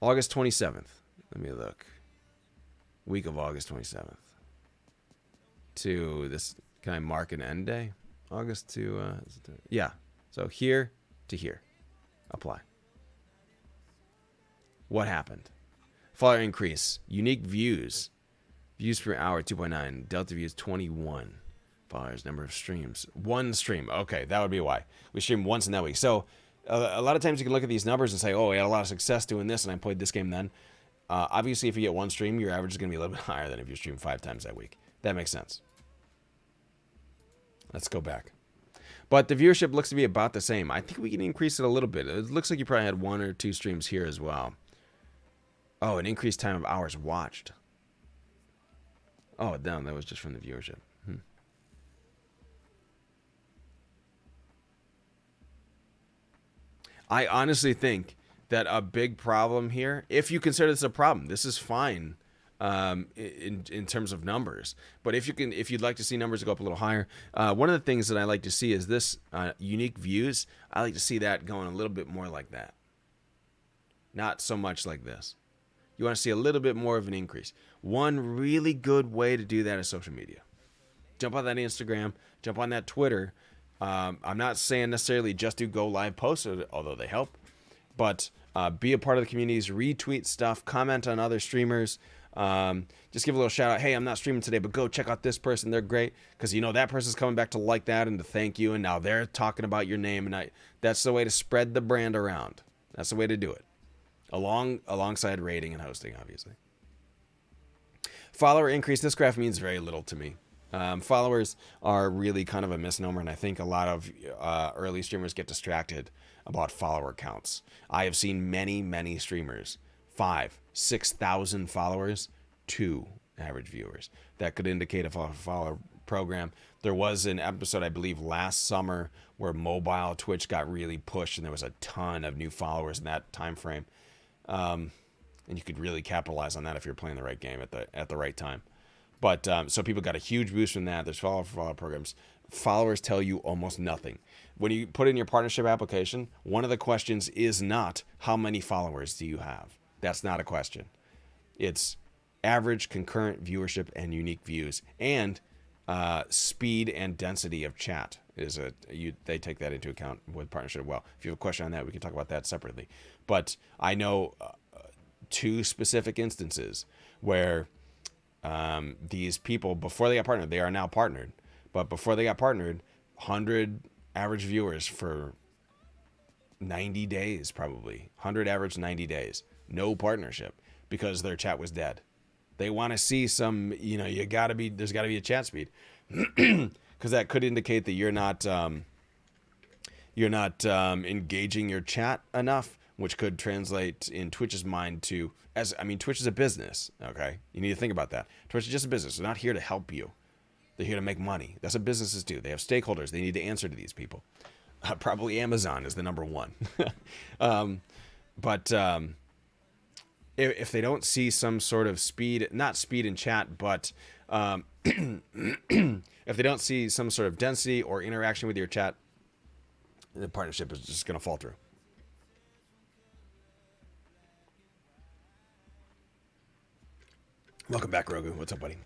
August 27th. Let me look. Week of August 27th. To this, can I mark an end day? August to, yeah. So here to here. Apply. What happened? Follower increase. Unique views. Views per hour, 2.9. Delta views, 21. Followers, number of streams. 1 stream. Okay, that would be why. We streamed once in that week. So a lot of times you can look at these numbers and say, oh, I had a lot of success doing this and I played this game then. Obviously, if you get 1 stream, your average is going to be a little bit higher than if you stream 5 times that week. That makes sense. Let's go back. But the viewership looks to be about the same. I think we can increase it a little bit. It looks like you probably had 1 or 2 streams here as well. Oh, an increased time of hours watched. Oh, no, that was just from the viewership. I honestly think that a big problem here, if you consider this a problem, this is fine in terms of numbers. But if you'd like to see numbers go up a little higher, one of the things that I like to see is this unique views. I like to see that going a little bit more like that. Not so much like this. You want to see a little bit more of an increase. One really good way to do that is social media. Jump on that Instagram, jump on that Twitter. I'm not saying necessarily just do go live posts, although they help, but be a part of the communities, retweet stuff, comment on other streamers. Just give a little shout out. Hey, I'm not streaming today, but go check out this person. They're great. Because you know that person's coming back to like that and to thank you. And now they're talking about your name. And that's the way to spread the brand around. That's the way to do it. Alongside rating and hosting, obviously. Follower increase. This graph means very little to me. Followers are really kind of a misnomer. And I think a lot of early streamers get distracted about follower counts. I have seen many streamers 5,000, 6,000 followers, 2 average viewers. That could indicate a follower program. There was an episode, I believe, last summer where mobile Twitch got really pushed, and there was a ton of new followers in that time frame. And you could really capitalize on that if you're playing the right game at the right time. But so people got a huge boost from that. There's follower programs. Followers tell you almost nothing. When you put in your partnership application, one of the questions is not how many followers do you have. That's not a question. It's average concurrent viewership and unique views, and speed and density of chat they take that into account with partnership. Well, if you have a question on that, we can talk about that separately. But I know 2 specific instances where these people, before they got partnered, they are now partnered, but before they got partnered, 100 average viewers for 90 days, probably 100 average 90 days. No partnership because their chat was dead. They want to see some, there's got to be a chat speed because that could indicate that you're not engaging your chat enough, which could translate in Twitch's mind to Twitch is a business. Okay. You need to think about that. Twitch is just a business. They're not here to help you. They're here to make money. That's what businesses do. They have stakeholders. They need to answer to these people. Probably Amazon is the number one. But if they don't see some sort of speed, not speed in chat, but if they don't see some sort of density or interaction with your chat, the partnership is just going to fall through. Welcome back, Rogu. What's up, buddy?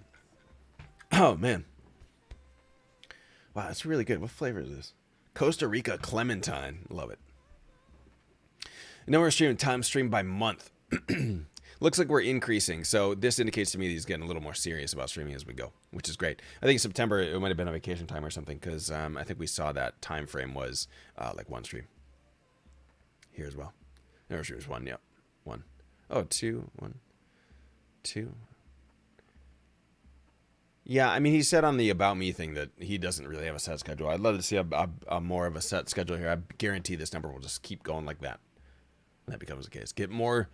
Oh, man. Wow, that's really good. What flavor is this? Costa Rica Clementine. Love it. No more streaming. Time streamed by month. Looks like we're increasing, so this indicates to me that he's getting a little more serious about streaming as we go, which is great. I think in September it might have been a vacation time or something, because I think we saw that time frame was like one stream. Here as well. No, stream was one, yep. One. Oh, two. One. Two. Yeah, I mean, he said on the About Me thing that he doesn't really have a set schedule. I'd love to see a more of a set schedule here. I guarantee this number will just keep going like that. And that becomes the case. Get more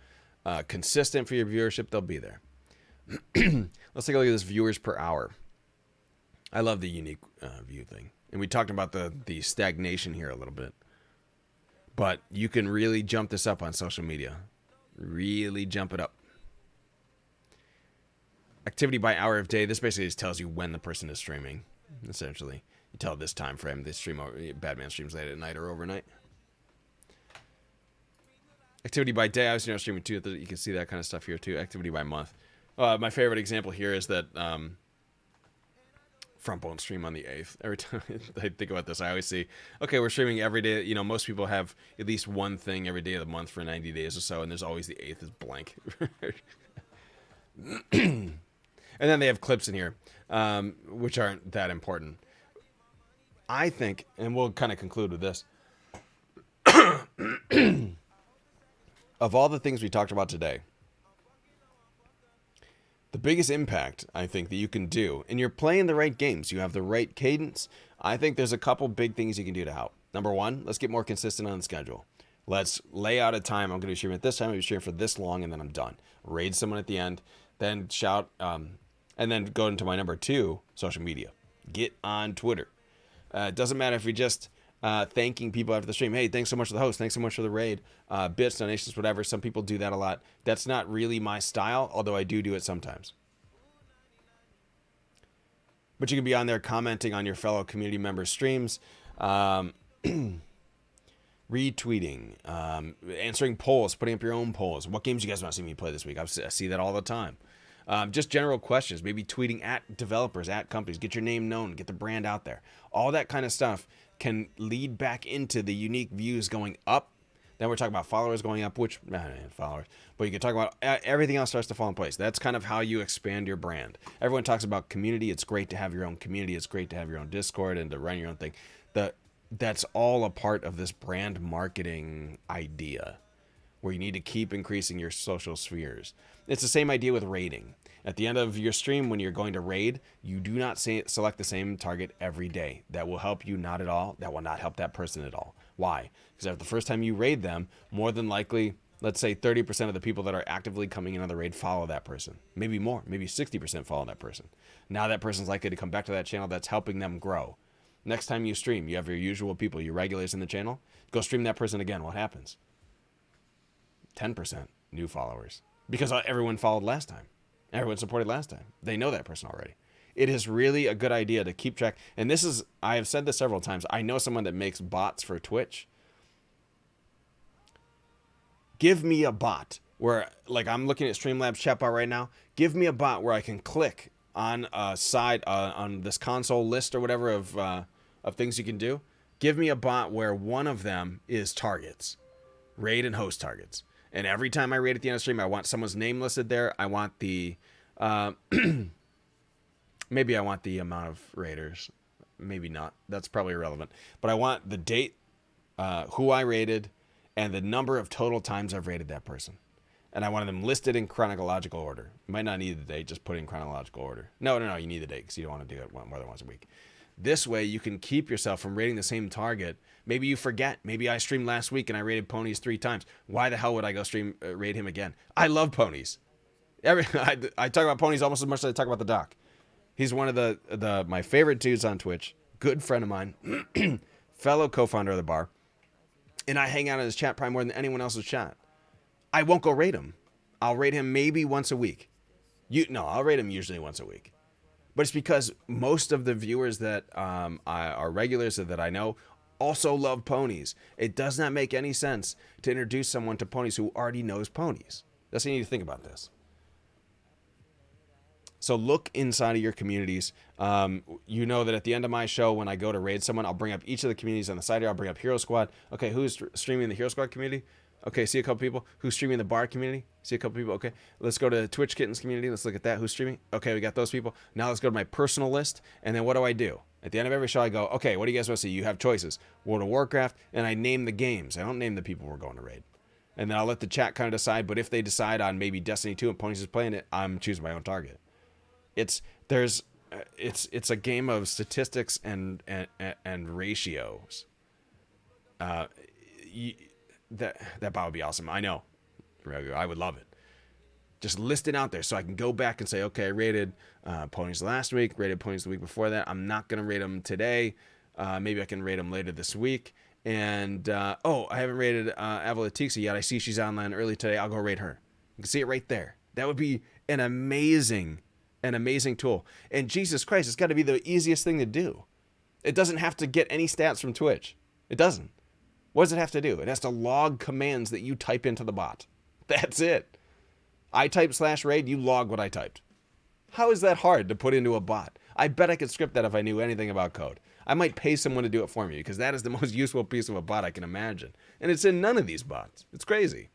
consistent for your viewership, they'll be there. Let's take a look at this viewers per hour. I love the unique view thing. And we talked about the stagnation here a little bit. But you can really jump this up on social media. Really jump it up. Activity by hour of day. This basically just tells you when the person is streaming, essentially. You tell this time frame. They stream Badman streams late at night or overnight. Activity by day. I was streaming too. You can see that kind of stuff here too. Activity by month. My favorite example here is that Front Bone stream on the 8th. Every time I think about this, I always see, okay, we're streaming every day. You know, most people have at least one thing every day of the month for 90 days or so, and there's always the 8th is blank. And then they have clips in here, which aren't that important. I think, and we'll kind of conclude with this. Of all the things we talked about today, the biggest impact, I think, that you can do, and you're playing the right games, you have the right cadence, I think there's a couple big things you can do to help. Number one, let's get more consistent on the schedule. Let's lay out a time. I'm going to be streaming at this time. I'm going to be streaming for this long, and then I'm done. Raid someone at the end, then shout, and then go into my number 2, social media. Get on Twitter. It doesn't matter if you're just thanking people after the stream. Hey, thanks so much for the host. Thanks so much for the raid. Bits, donations, whatever. Some people do that a lot. That's not really my style, although I do it sometimes. But you can be on there commenting on your fellow community members' streams, retweeting, answering polls, putting up your own polls. What games you guys want to see me play this week? I see that all the time. Just general questions, maybe tweeting at developers, at companies, get your name known, get the brand out there. All that kind of stuff can lead back into the unique views going up. Then we're talking about followers going up, which, followers, but you can talk about everything else starts to fall in place. That's kind of how you expand your brand. Everyone talks about community. It's great to have your own community. It's great to have your own Discord and to run your own thing. That's all a part of this brand marketing idea, where you need to keep increasing your social spheres. It's the same idea with raiding. At the end of your stream, when you're going to raid, you do not select the same target every day. That will help you not at all. That will not help that person at all. Why? Because after the first time you raid them, more than likely, let's say 30% of the people that are actively coming in on the raid follow that person. Maybe more. Maybe 60% follow that person. Now that person's likely to come back to that channel. That's helping them grow. Next time you stream, you have your usual people, your regulars in the channel. Go stream that person again. What happens? 10% new followers. Because everyone followed last time. Everyone supported last time. They know that person already. It is really a good idea to keep track. And this is, I have said this several times. I know someone that makes bots for Twitch. Give me a bot where, like, I'm looking at Streamlabs chatbot right now. Give me a bot where I can click on a side, on this console list or whatever of things you can do. Give me a bot where one of them is targets. Raid and host targets. And every time I raid at the end of the stream, I want someone's name listed there. I want the, maybe I want the amount of raiders. Maybe not. That's probably irrelevant. But I want the date, who I raided, and the number of total times I've raided that person. And I wanted them listed in chronological order. You might not need the date, just put it in chronological order. No, you need the date because you don't want to do it more than once a week. This way, you can keep yourself from raiding the same target. Maybe you forget. Maybe I streamed last week and I raided Ponies 3 times. Why the hell would I go raid him again? I love Ponies. I talk about Ponies almost as much as I talk about the doc. He's one of my favorite dudes on Twitch. Good friend of mine. Fellow co-founder of the bar. And I hang out in his chat probably more than anyone else's chat. I won't go raid him. I'll rate him maybe once a week. I'll rate him usually once a week. But it's because most of the viewers that are regulars that I know also love ponies. It does not make any sense to introduce someone to ponies who already knows ponies. That's what you need to think about this. So look inside of your communities. You know that at the end of my show, when I go to raid someone, I'll bring up each of the communities on the side here. I'll bring up Hero Squad. Okay, who's streaming the Hero Squad community? Okay, see a couple people. Who's streaming the bar community? See a couple people. Okay, let's go to Twitch Kittens community. Let's look at that. Who's streaming? Okay, we got those people. Now let's go to my personal list. And then what do? At the end of every show, I go, okay, what do you guys want to see? You have choices. World of Warcraft, and I name the games. I don't name the people we're going to raid. And then I'll let the chat kind of decide. But if they decide on maybe Destiny 2 and Ponies is playing it, I'm choosing my own target. It's a game of statistics and ratios. That bot would be awesome. I know. I would love it. Just list it out there so I can go back and say, okay, I rated ponies last week, rated ponies the week before that. I'm not going to rate them today. Maybe I can rate them later this week. And, I haven't rated Avalatixa yet. I see she's online early today. I'll go rate her. You can see it right there. That would be an amazing tool. And Jesus Christ, it's got to be the easiest thing to do. It doesn't have to get any stats from Twitch. It doesn't. What does it have to do? It has to log commands that you type into the bot. That's it. I type /raid, you log what I typed. How is that hard to put into a bot? I bet I could script that if I knew anything about code. I might pay someone to do it for me because that is the most useful piece of a bot I can imagine. And it's in none of these bots. It's crazy.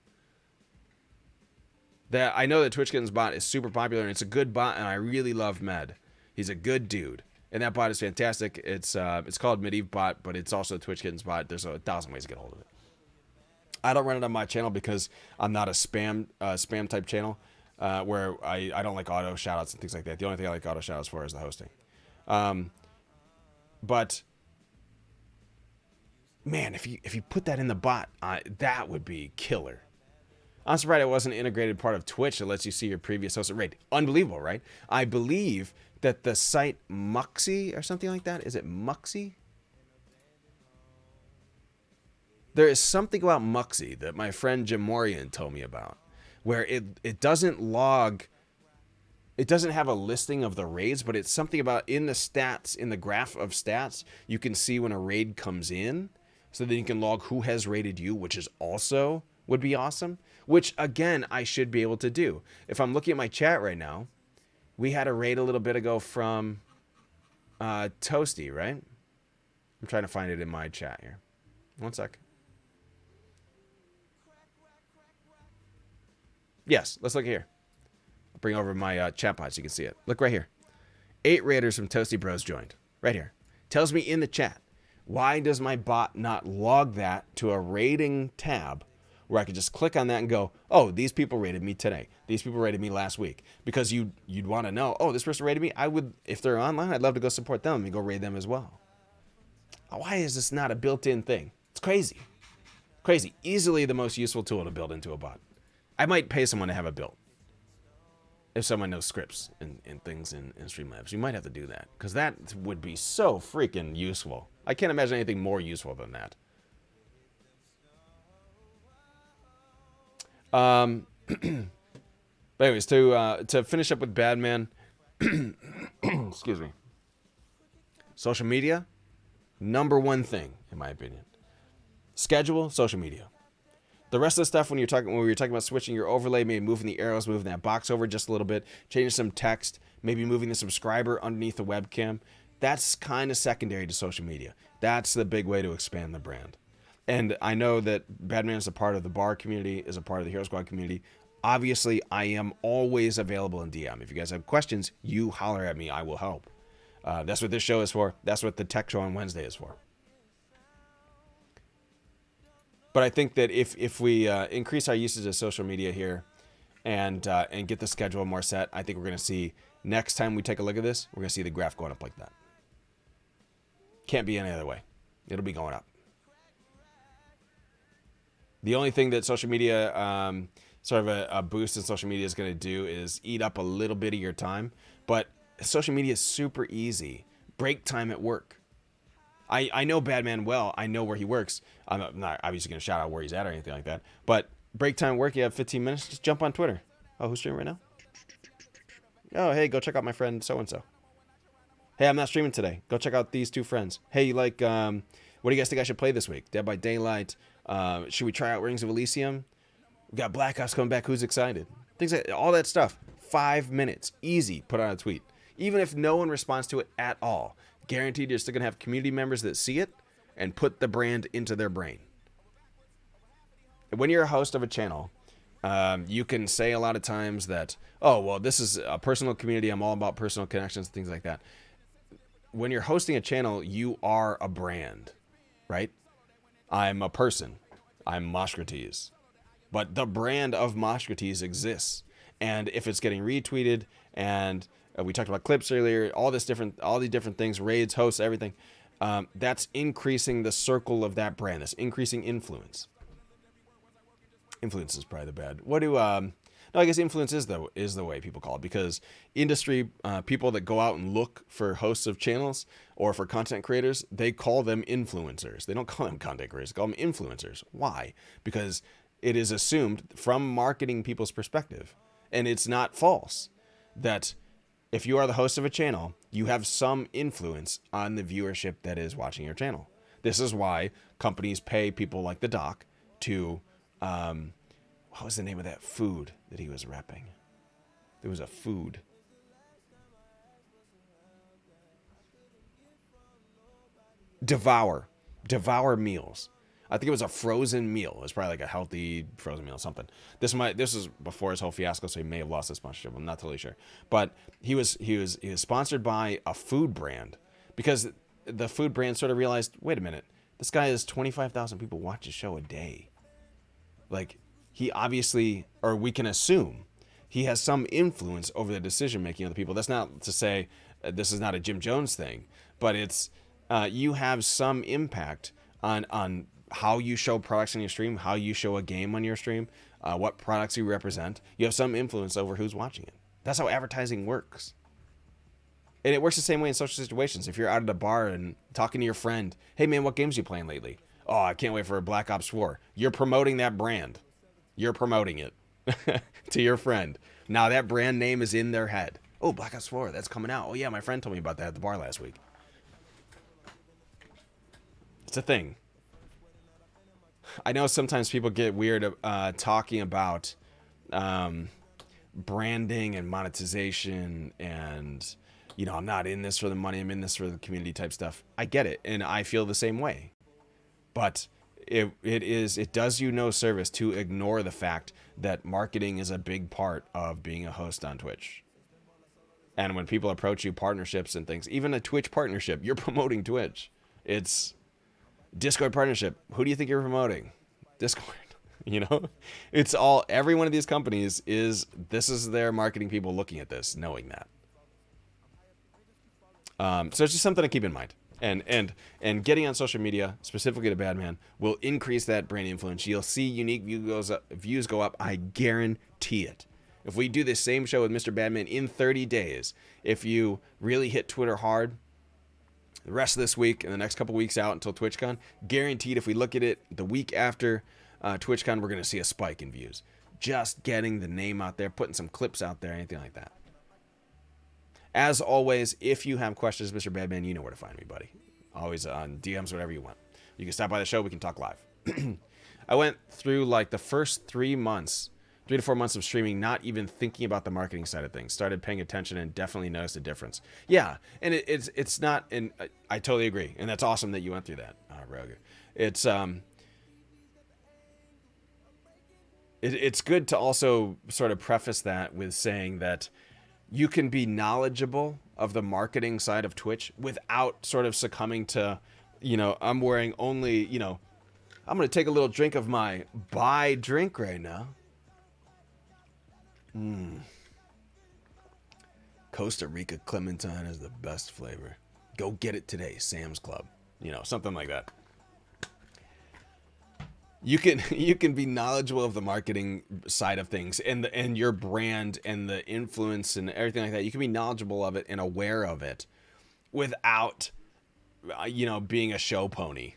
I know that TwitchKitten's bot is super popular and it's a good bot, and I really love Med. He's a good dude. And that bot is fantastic. It's called Medivh Bot, but it's also TwitchKitten's bot. There's 1,000 ways to get a hold of it. I don't run it on my channel because I'm not a spam type channel where I don't like auto shoutouts and things like that. The only thing I like auto shoutouts for is the hosting. But man, if you put that in the bot, that would be killer. I'm surprised it wasn't an integrated part of Twitch that lets you see your previous hosted raid. Unbelievable, right? I believe that the site Muxy or something like that. Is it Muxy? There is something about Muxy that my friend Jamorian told me about, where it doesn't log, it doesn't have a listing of the raids, but it's something about in the stats, in the graph of stats, you can see when a raid comes in, so that you can log who has raided you, which is also would be awesome, which again, I should be able to do. If I'm looking at my chat right now, we had a raid a little bit ago from Toasty, right? I'm trying to find it in my chat here. One sec. Yes, let's look here. I'll bring over my chat pod so you can see it. Look right here. 8 raiders from Toasty Bros joined. Right here. Tells me in the chat. Why does my bot not log that to a rating tab where I could just click on that and go, oh, these people rated me today. These people rated me last week. Because you'd want to know, oh, this person rated me. I would, if they're online, I'd love to go support them and go raid them as well. Why is this not a built-in thing? It's crazy. Crazy. Easily the most useful tool to build into a bot. I might pay someone to have it built. If someone knows scripts and things in Streamlabs, you might have to do that. Because that would be so freaking useful. I can't imagine anything more useful than that. But anyways, to finish up with Badman, excuse me. Social media, #1 thing, in my opinion. Schedule, social media. The rest of the stuff when we were talking about switching your overlay, maybe moving the arrows, moving that box over just a little bit, changing some text, maybe moving the subscriber underneath the webcam, that's kind of secondary to social media. That's the big way to expand the brand. And I know that Badman is a part of the bar community, is a part of the Hero Squad community. Obviously, I am always available in DM. If you guys have questions, you holler at me. I will help. That's what this show is for. That's what the tech show on Wednesday is for. But I think that if we increase our usage of social media here and get the schedule more set, I think we're going to see, next time we take a look at this, we're going to see the graph going up like that. Can't be any other way. It'll be going up. The only thing that social media, sort of a boost in social media is going to do is eat up a little bit of your time. But social media is super easy. Break time at work. I know Badman well. I know where he works. I'm not obviously going to shout out where he's at or anything like that. But break time at work, you have 15 minutes, just jump on Twitter. Oh, who's streaming right now? Oh, hey, go check out my friend so-and-so. Hey, I'm not streaming today. Go check out these two friends. Hey, you like, what do you guys think I should play this week? Dead by Daylight. Should we try out Rings of Elysium? We got Black Ops coming back. Who's excited? Things like all that stuff. 5 minutes. Easy. Put on a tweet. Even if no one responds to it at all. Guaranteed you're still going to have community members that see it and put the brand into their brain. When you're a host of a channel, you can say a lot of times that, oh, well, this is a personal community. I'm all about personal connections, things like that. When you're hosting a channel, you are a brand, right? I'm a person. I'm Moshkrates. But the brand of Moshkrates exists. And if it's getting retweeted, and we talked about clips earlier, all these different things, raids, hosts, everything, that's increasing the circle of that brand. That's increasing influence. Influence is probably the bad. No, I guess influence is the way people call it, because industry people that go out and look for hosts of channels or for content creators, they call them influencers. They don't call them content creators. They call them influencers. Why? Because it is assumed from marketing people's perspective, and it's not false, that if you are the host of a channel, you have some influence on the viewership that is watching your channel. This is why companies pay people like the Doc to what was the name of that food that he was repping? There was a food. Devour meals. I think it was a frozen meal. It was probably like a healthy frozen meal, something. This was before his whole fiasco, so he may have lost his sponsorship. I'm not totally sure. But he was sponsored by a food brand, because the food brand sort of realized, wait a minute, this guy has 25,000 people watch his show a day. Like, he obviously, or we can assume, he has some influence over the decision making of the people. That's not to say this is not a Jim Jones thing, but it's you have some impact on how you show products on your stream, how you show a game on your stream, what products you represent. You have some influence over who's watching it. That's how advertising works. And it works the same way in social situations. If you're out at a bar and talking to your friend, hey man, what games you playing lately? Oh, I can't wait for Black Ops 4. You're promoting that brand. You're promoting it to your friend. Now that brand name is in their head. Oh, Black Ops 4, that's coming out. Oh yeah, my friend told me about that at the bar last week. It's a thing. I know sometimes people get weird talking about branding and monetization and, you know, I'm not in this for the money, I'm in this for the community type stuff. I get it, and I feel the same way. But it does you no service to ignore the fact that marketing is a big part of being a host on Twitch. And when people approach you, partnerships and things, even a Twitch partnership, you're promoting Twitch. It's Discord partnership. Who do you think you're promoting? Discord. You know, it's all, every one of these companies this is their marketing people looking at this, knowing that. So it's just something to keep in mind. And getting on social media, specifically to Badman, will increase that brand influence. You'll see unique views go up. I guarantee it. If we do this same show with Mr. Badman in 30 days, if you really hit Twitter hard, the rest of this week and the next couple weeks out until TwitchCon, guaranteed if we look at it the week after TwitchCon, we're going to see a spike in views. Just getting the name out there, putting some clips out there, anything like that. As always, if you have questions, Mr. Badman, you know where to find me, buddy. Always on DMs, whatever you want. You can stop by the show. We can talk live. I went through like the first 3 to 4 months of streaming, not even thinking about the marketing side of things. Started paying attention and definitely noticed a difference. Yeah, and it's not, and I totally agree. And that's awesome that you went through that, Roger. It's good to also sort of preface that with saying that you can be knowledgeable of the marketing side of Twitch without sort of succumbing to, you know, I'm wearing only, you know, I'm going to take a little drink of my buy drink right now. Costa Rica Clementine is the best flavor. Go get it today, Sam's Club. You know, something like that. You can be knowledgeable of the marketing side of things and your brand and the influence and everything like that. You can be knowledgeable of it and aware of it without, you know, being a show pony,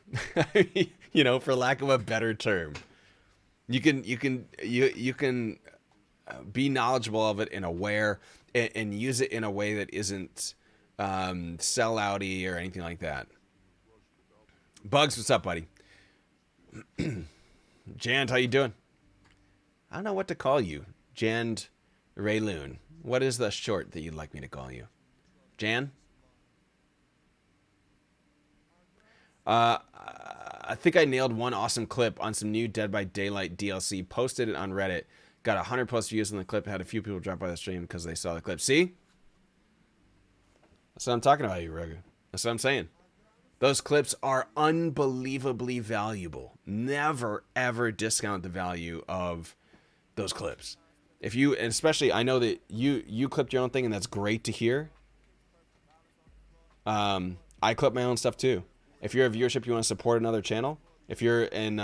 you know, for lack of a better term. You can be knowledgeable of it and aware, and use it in a way that isn't sellouty or anything like that. Bugs, what's up, buddy? Jand, how you doing? I don't know what to call you. Jand Rayloon. What is the short that you'd like me to call you? Jan? I think I nailed one awesome clip on some new Dead by Daylight DLC. Posted it on Reddit. Got 100 plus views on the clip. Had a few people drop by the stream because they saw the clip. See? That's what I'm talking about, you Rogu. That's what I'm saying. Those clips are unbelievably valuable. Never, ever discount the value of those clips. If you, and especially, I know that you clipped your own thing, and that's great to hear. I clip my own stuff too. If you're a viewership, you want to support another channel. If you're in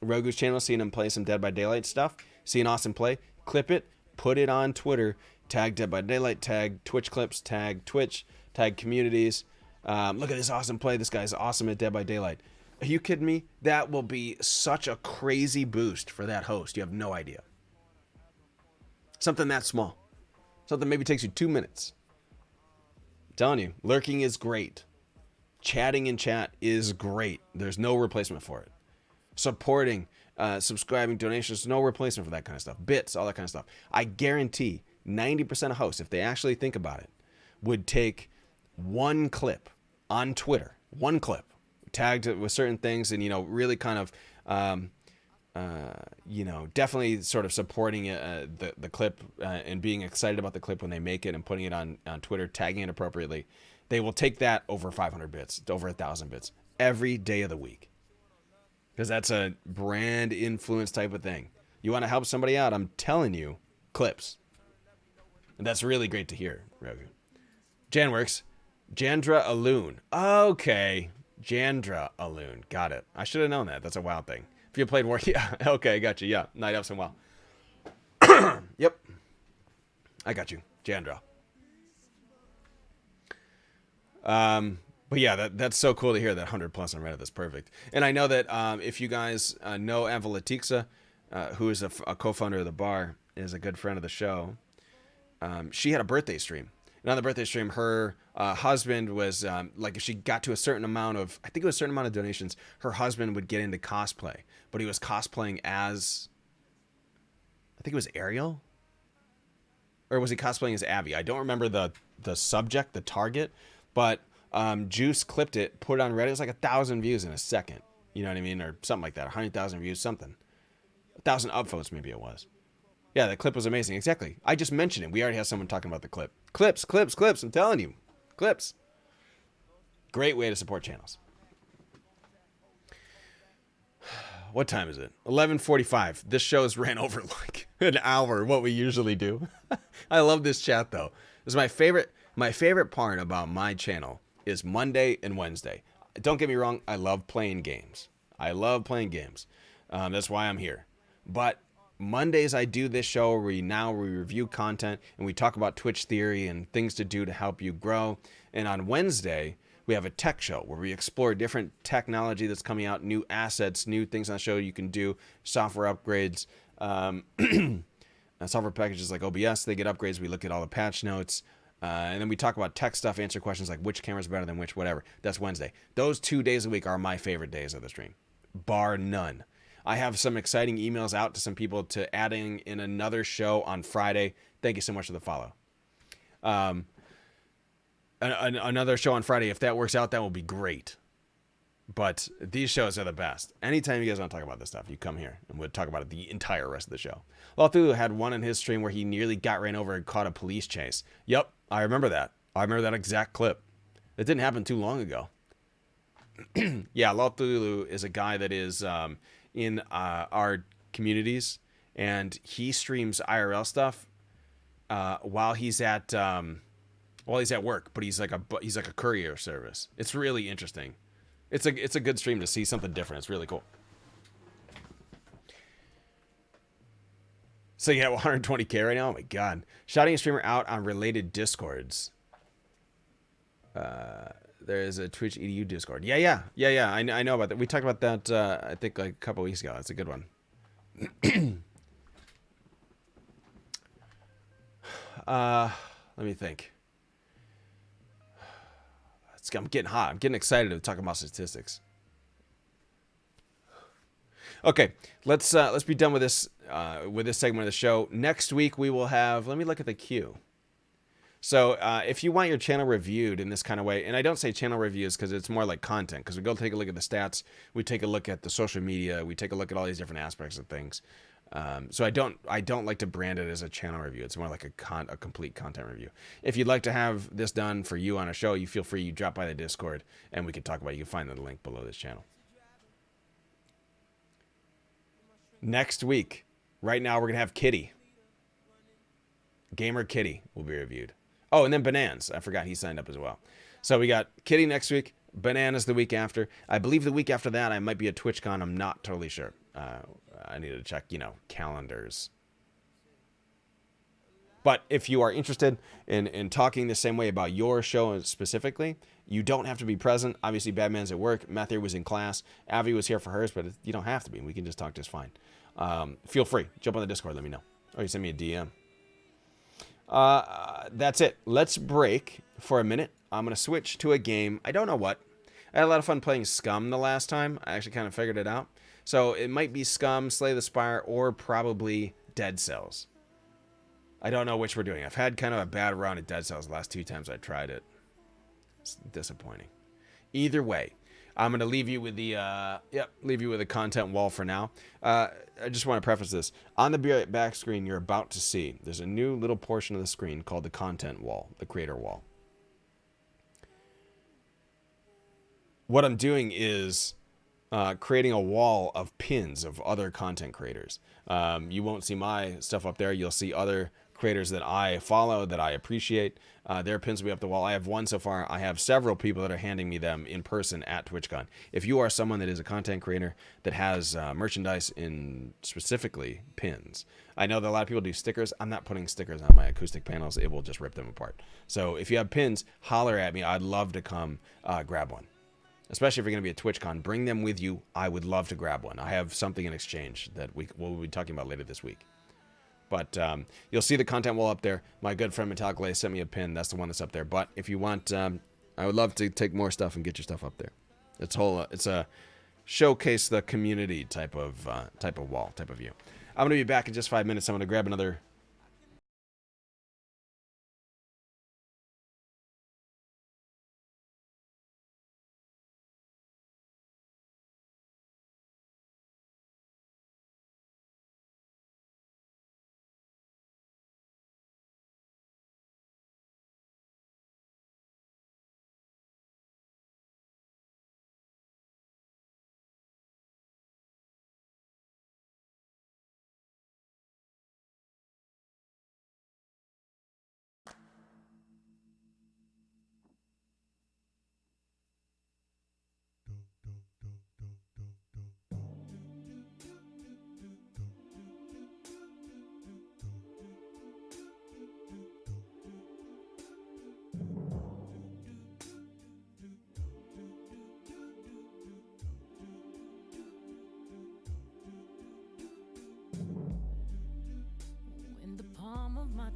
Rogu's channel, seeing him play some Dead by Daylight stuff, see an awesome play, clip it, put it on Twitter, tag Dead by Daylight, tag Twitch clips, tag Twitch, tag communities. Look at this awesome play. This guy's awesome at Dead by Daylight. Are you kidding me? That will be such a crazy boost for that host. You have no idea. Something that small. Something maybe takes you 2 minutes. I'm telling you, lurking is great. Chatting in chat is great. There's no replacement for it. Supporting, subscribing, donations, no replacement for that kind of stuff. Bits, all that kind of stuff. I guarantee 90% of hosts, if they actually think about it, would take one clip on Twitter, one clip, tagged with certain things, and, really kind of, definitely sort of supporting the clip and being excited about the clip when they make it and putting it on Twitter, tagging it appropriately. They will take that over 500 bits, over 1,000 bits every day of the week. Because that's a brand influence type of thing. You want to help somebody out, I'm telling you, clips. And that's really great to hear, Rogu. Jan works. Jandra Aloon. Okay. Jandra Aloon. Got it. I should have known that. That's a WoW thing. If you played War, yeah. Okay, got you. Yeah. Night Elves and WoW. Yep. I got you. Jandra. But yeah, that's so cool to hear that 100 plus on Reddit. That's perfect. And I know that if you guys know Avalatixa, who is a co-founder of the bar, is a good friend of the show. She had a birthday stream. And on the birthday stream, her husband was, if she got to a certain amount of, I think it was a certain amount of donations, her husband would get into cosplay. But he was cosplaying as, I think it was Ariel? Or was he cosplaying as Abby? I don't remember the subject, the target. But Juice clipped it, put it on Reddit. It was like 1,000 views in a second. You know what I mean? Or something like that. 100,000 views, something. 1,000 upvotes maybe it was. Yeah, the clip was amazing. Exactly. I just mentioned it. We already have someone talking about the clip. Clips. I'm telling you. Clips. Great way to support channels. What time is it? 11:45. This show's ran over like an hour, what we usually do. I love this chat, though. This is my favorite. My favorite part about my channel is Monday and Wednesday. Don't get me wrong. I love playing games. That's why I'm here. But Mondays I do this show where we review content and we talk about Twitch theory and things to do to help you grow. And on Wednesday, we have a tech show where we explore different technology that's coming out, new assets, new things on the show you can do, software upgrades, software packages like OBS. They get upgrades. We look at all the patch notes. And then we talk about tech stuff, answer questions like which camera's better than which, whatever. That's Wednesday. Those 2 days a week are my favorite days of the stream, bar none. I have some exciting emails out to some people to adding in another show on Friday. Thank you so much for the follow. Another show on Friday. If that works out, that will be great. But these shows are the best. Anytime you guys want to talk about this stuff, you come here and we'll talk about it the entire rest of the show. Lothulu had one in his stream where he nearly got ran over and caught a police chase. Yep, I remember that. I remember that exact clip. It didn't happen too long ago. Yeah, Lothulu is a guy that is in our communities, and he streams IRL stuff while he's at work. But he's like a courier service. It's really interesting. It's a good stream to see something different. It's really cool. So you have 120K right now? Oh my god. Shouting a streamer out on related discords. There is a Twitch EDU Discord. Yeah. I know about that. We talked about that, I think, like a couple weeks ago. That's a good one. Let me think. I'm getting hot. I'm getting excited to talk about statistics. Okay, let's be done with this segment of the show. Next week we will have. Let me look at the queue. So if you want your channel reviewed in this kind of way, and I don't say channel reviews because it's more like content, because we go take a look at the stats, we take a look at the social media, we take a look at all these different aspects of things. So I don't like to brand it as a channel review. It's more like a complete content review. If you'd like to have this done for you on a show, you feel free. You drop by the Discord and we can talk about it. You can find the link below this channel. Next week, right now we're gonna have Kitty. Gamer Kitty will be reviewed. Oh, and then Bananas. I forgot he signed up as well. So we got Kitty next week, Bananas the week after. I believe the week after that I might be at TwitchCon. I'm not totally sure. I need to check, calendars. But if you are interested in talking the same way about your show specifically, you don't have to be present. Obviously, Badman's at work. Matthew was in class. Avi was here for hers, but you don't have to be. We can just talk just fine. Feel free. Jump on the Discord. Let me know. Or you send me a DM. That's it. Let's break for a minute. I'm going to switch to a game. I don't know what. I had a lot of fun playing Scum the last time. I actually kind of figured it out. So it might be Scum, Slay the Spire, or probably Dead Cells. I don't know which we're doing. I've had kind of a bad run at Dead Cells the last 2 times I tried it. It's disappointing. Either way, I'm going to leave you with the content wall for now. I just want to preface this. On the back screen you're about to see, there's a new little portion of the screen called the content wall, the creator wall. What I'm doing is creating a wall of pins of other content creators. You won't see my stuff up there. You'll see other creators that I follow, that I appreciate. Their pins will be up the wall. I have one so far. I have several people that are handing me them in person at TwitchCon. If you are someone that is a content creator that has merchandise in specifically pins, I know that a lot of people do stickers. I'm not putting stickers on my acoustic panels. It will just rip them apart. So if you have pins, holler at me. I'd love to come grab one. Especially if you're going to be at TwitchCon, bring them with you. I would love to grab one. I have something in exchange that we'll be talking about later this week. But you'll see the content wall up there. My good friend Metallic Lay sent me a pin. That's the one that's up there. But if you want, I would love to take more stuff and get your stuff up there. It's a showcase the community type of wall, type of view. I'm going to be back in just 5 minutes. I'm going to grab another.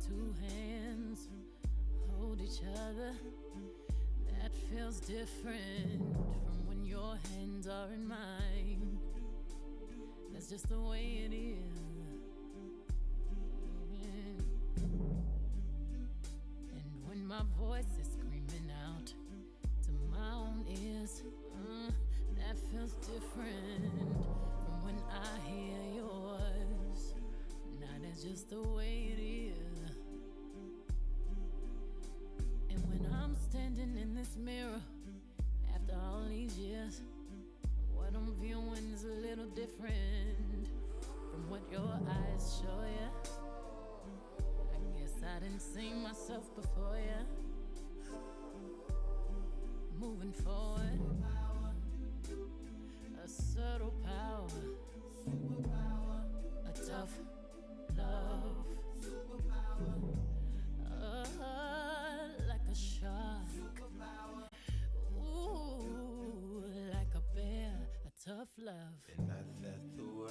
Two hands hold each other. That feels different from when your hands are in mine. That's just the way it is. And when my voice is screaming out to my own ears, that feels different from when I hear yours. Now that's just the way it is. I'm standing in this mirror after all these years. What I'm viewing is a little different from what your eyes show ya. I guess I didn't see myself before ya. Moving forward, a subtle power, a tough love, like a shark, ooh, like a bear, a tough love. And I thought the world